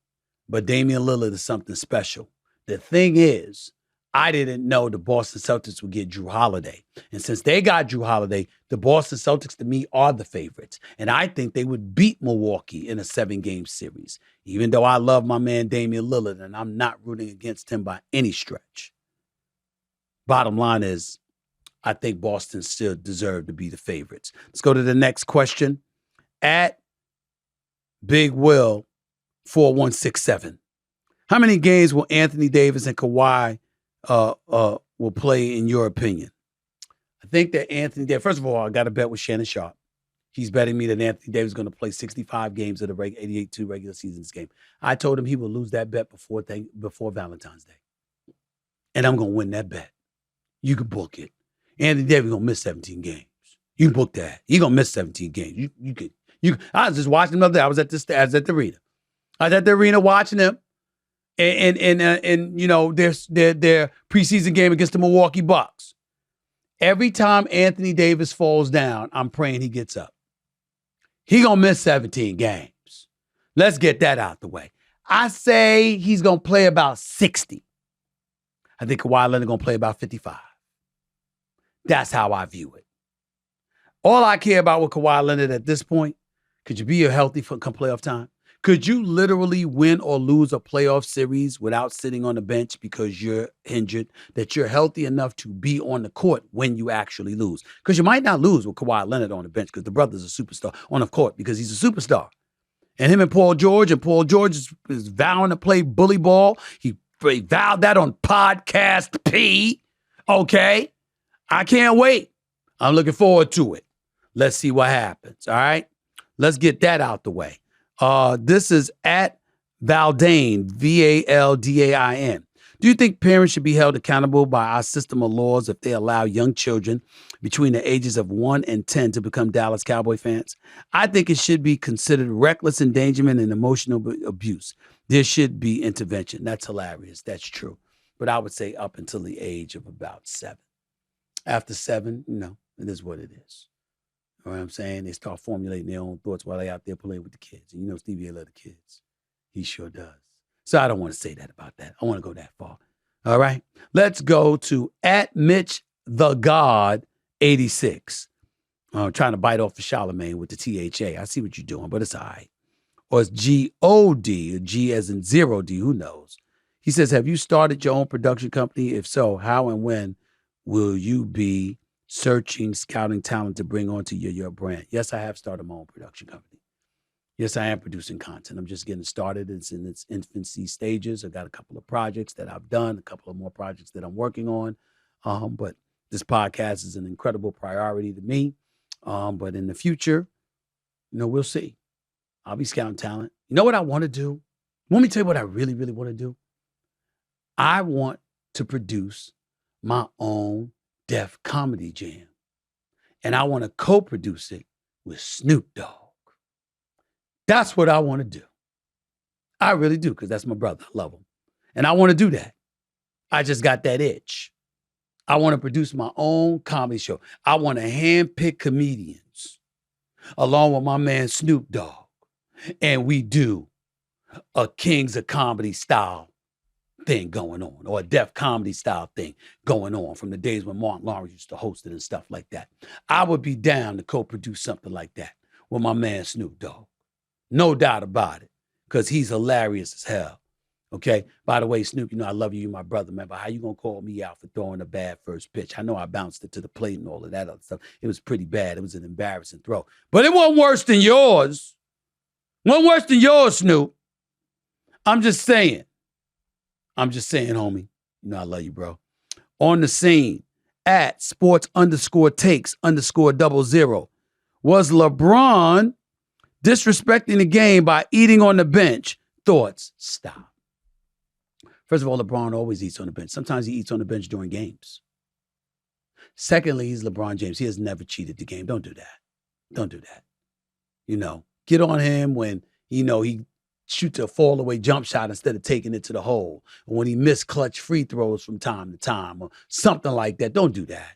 But Damian Lillard is something special. The thing is, I didn't know the Boston Celtics would get Drew Holiday. And since they got Drew Holiday, the Boston Celtics, to me, are the favorites. And I think they would beat Milwaukee in a 7-game series, even though I love my man Damian Lillard, and I'm not rooting against him by any stretch. Bottom line is, I think Boston still deserve to be the favorites. Let's go to the next question. At Big Will 4167. How many games will Anthony Davis and Kawhi will play in your opinion? I think that Anthony Davis, first of all, I got a bet with Shannon Sharp. He's betting me that Anthony Davis is going to play 65 games of the 88-2 regular season's game. I told him he will lose that bet before Valentine's Day. And I'm going to win that bet. You can book it. Anthony Davis is going to miss 17 games. You can book that. He's going to miss 17 games. I was just watching him the other day. I was at the arena. I was at the arena watching them, and you know their preseason game against the Milwaukee Bucks. Every time Anthony Davis falls down, I'm praying he gets up. He gonna miss 17 games. Let's get that out the way. I say he's gonna play about 60. I think Kawhi Leonard gonna play about 55. That's how I view it. All I care about with Kawhi Leonard at this point, could you be healthy for come playoff time? Could you literally win or lose a playoff series without sitting on the bench because you're injured, that you're healthy enough to be on the court when you actually lose? Because you might not lose with Kawhi Leonard on the bench because the brother's a superstar on the court because he's a superstar. And him and Paul George is vowing to play bully ball. He vowed that on Podcast P. Okay? I can't wait. I'm looking forward to it. Let's see what happens. All right. Let's get that out the way. This is at Valdain, Valdain. Do you think parents should be held accountable by our system of laws if they allow young children between the ages of 1 and 10 to become Dallas Cowboy fans? I think it should be considered reckless endangerment and emotional abuse. There should be intervention. That's hilarious. That's true. But I would say up until the age of about 7. After 7, it is what it is. You know what I'm saying? They start formulating their own thoughts while they're out there playing with the kids. And Stevie A love the kids. He sure does. So I don't want to say that about that. I want to go that far. All right. Let's go to at Mitch the God 86. Trying to bite off the Charlemagne with the THA. I see what you're doing, but it's all right. Or it's G-O-D, or G as in 0D, who knows? He says, have you started your own production company? If so, how and when will you be searching, scouting talent to bring onto your brand? Yes, I have started my own production company. Yes, I am producing content. I'm just getting started. It's in its infancy stages. I've got a couple of projects that I've done, a couple of more projects that I'm working on. But this podcast is an incredible priority to me. But in the future, we'll see. I'll be scouting talent. You know what I want to do? Let me tell you what I really, really want to do. I want to produce my own Def Comedy Jam. And I want to co-produce it with Snoop Dogg. That's what I want to do. I really do, because that's my brother. I love him. And I want to do that. I just got that itch. I want to produce my own comedy show. I want to handpick comedians along with my man Snoop Dogg. And we do a Kings of Comedy style thing going on, or a Def Comedy style thing going on from the days when Martin Lawrence used to host it and stuff like that. I would be down to co-produce something like that with my man Snoop Dogg. No doubt about it, because he's hilarious as hell. Okay? By the way, Snoop, I love you. You're my brother, man, but how you going to call me out for throwing a bad first pitch? I know I bounced it to the plate and all of that other stuff. It was pretty bad. It was an embarrassing throw. But it wasn't worse than yours. It wasn't worse than yours, Snoop. I'm just saying, homie. I love you, bro. On the scene, at sports_takes_00. Was LeBron disrespecting the game by eating on the bench? Thoughts? Stop. First of all, LeBron always eats on the bench. Sometimes he eats on the bench during games. Secondly, he's LeBron James. He has never cheated the game. Don't do that. Don't do that. Get on him when, he shoots a fall-away jump shot instead of taking it to the hole. Or when he missed clutch free throws from time to time or something like that. Don't do that.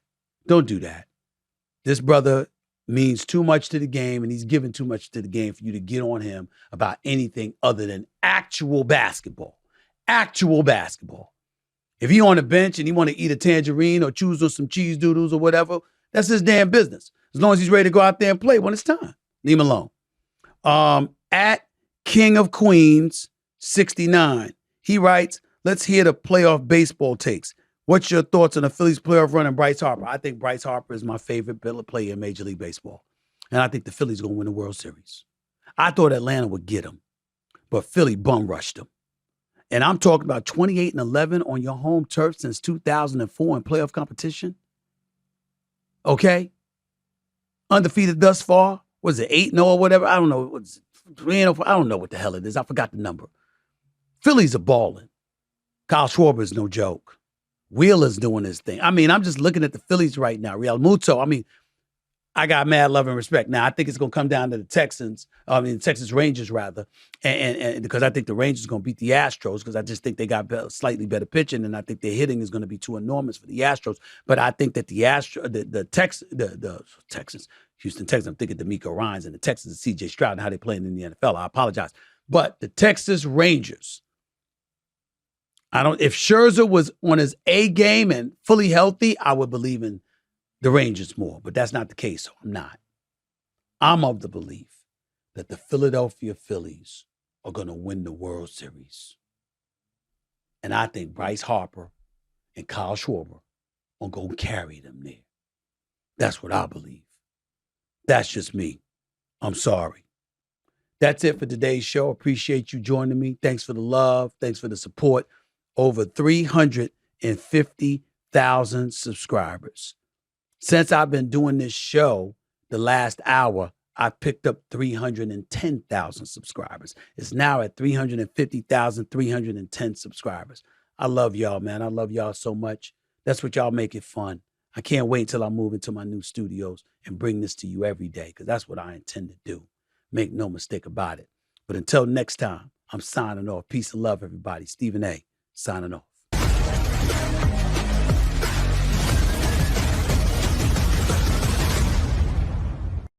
Don't do that. This brother means too much to the game, and he's given too much to the game for you to get on him about anything other than actual basketball. Actual basketball. If he on the bench and he want to eat a tangerine or choose on some cheese doodles or whatever, that's his damn business. As long as he's ready to go out there and play when it's time. Leave him alone. At King of Queens 69, he writes, let's hear the playoff baseball takes. What's your thoughts on the Phillies playoff run and Bryce Harper? I think Bryce Harper is my favorite player in Major League Baseball. And I think the Phillies are going to win the World Series. I thought Atlanta would get him, but Philly bum rushed him. And I'm talking about 28-11 on your home turf since 2004 in playoff competition. Okay? Undefeated thus far. Was it 8-0 or whatever? I don't know. It was 3-0. I don't know what the hell it is. I forgot the number. Phillies are balling. Kyle Schwarber is no joke. Wheeler's doing his thing. I'm just looking at the Phillies right now. Real Muto, I got mad love and respect. Now, I think it's going to come down to the Texans Rangers, rather. And because I think the Rangers are going to beat the Astros, because I just think they got slightly better pitching, and I think their hitting is going to be too enormous for the Astros. But I think that the Texans, Houston Texans, I'm thinking D'Amico Ryans, and the Texans and C.J. Stroud and how they're playing in the NFL. I apologize. But the Texas Rangers, if Scherzer was on his A game and fully healthy, I would believe in the Rangers more, but that's not the case, so I'm not. I'm of the belief that the Philadelphia Phillies are going to win the World Series. And I think Bryce Harper and Kyle Schwarber are going to carry them there. That's what I believe. That's just me. I'm sorry. That's it for today's show. Appreciate you joining me. Thanks for the love. Thanks for the support. Over 350,000 subscribers. Since I've been doing this show, the last hour, I picked up 310,000 subscribers. It's now at 350,310 subscribers. I love y'all, man. I love y'all so much. That's what y'all make it fun. I can't wait till I move into my new studios and bring this to you every day, because that's what I intend to do. Make no mistake about it. But until next time, I'm signing off. Peace and love, everybody. Stephen A. signing off.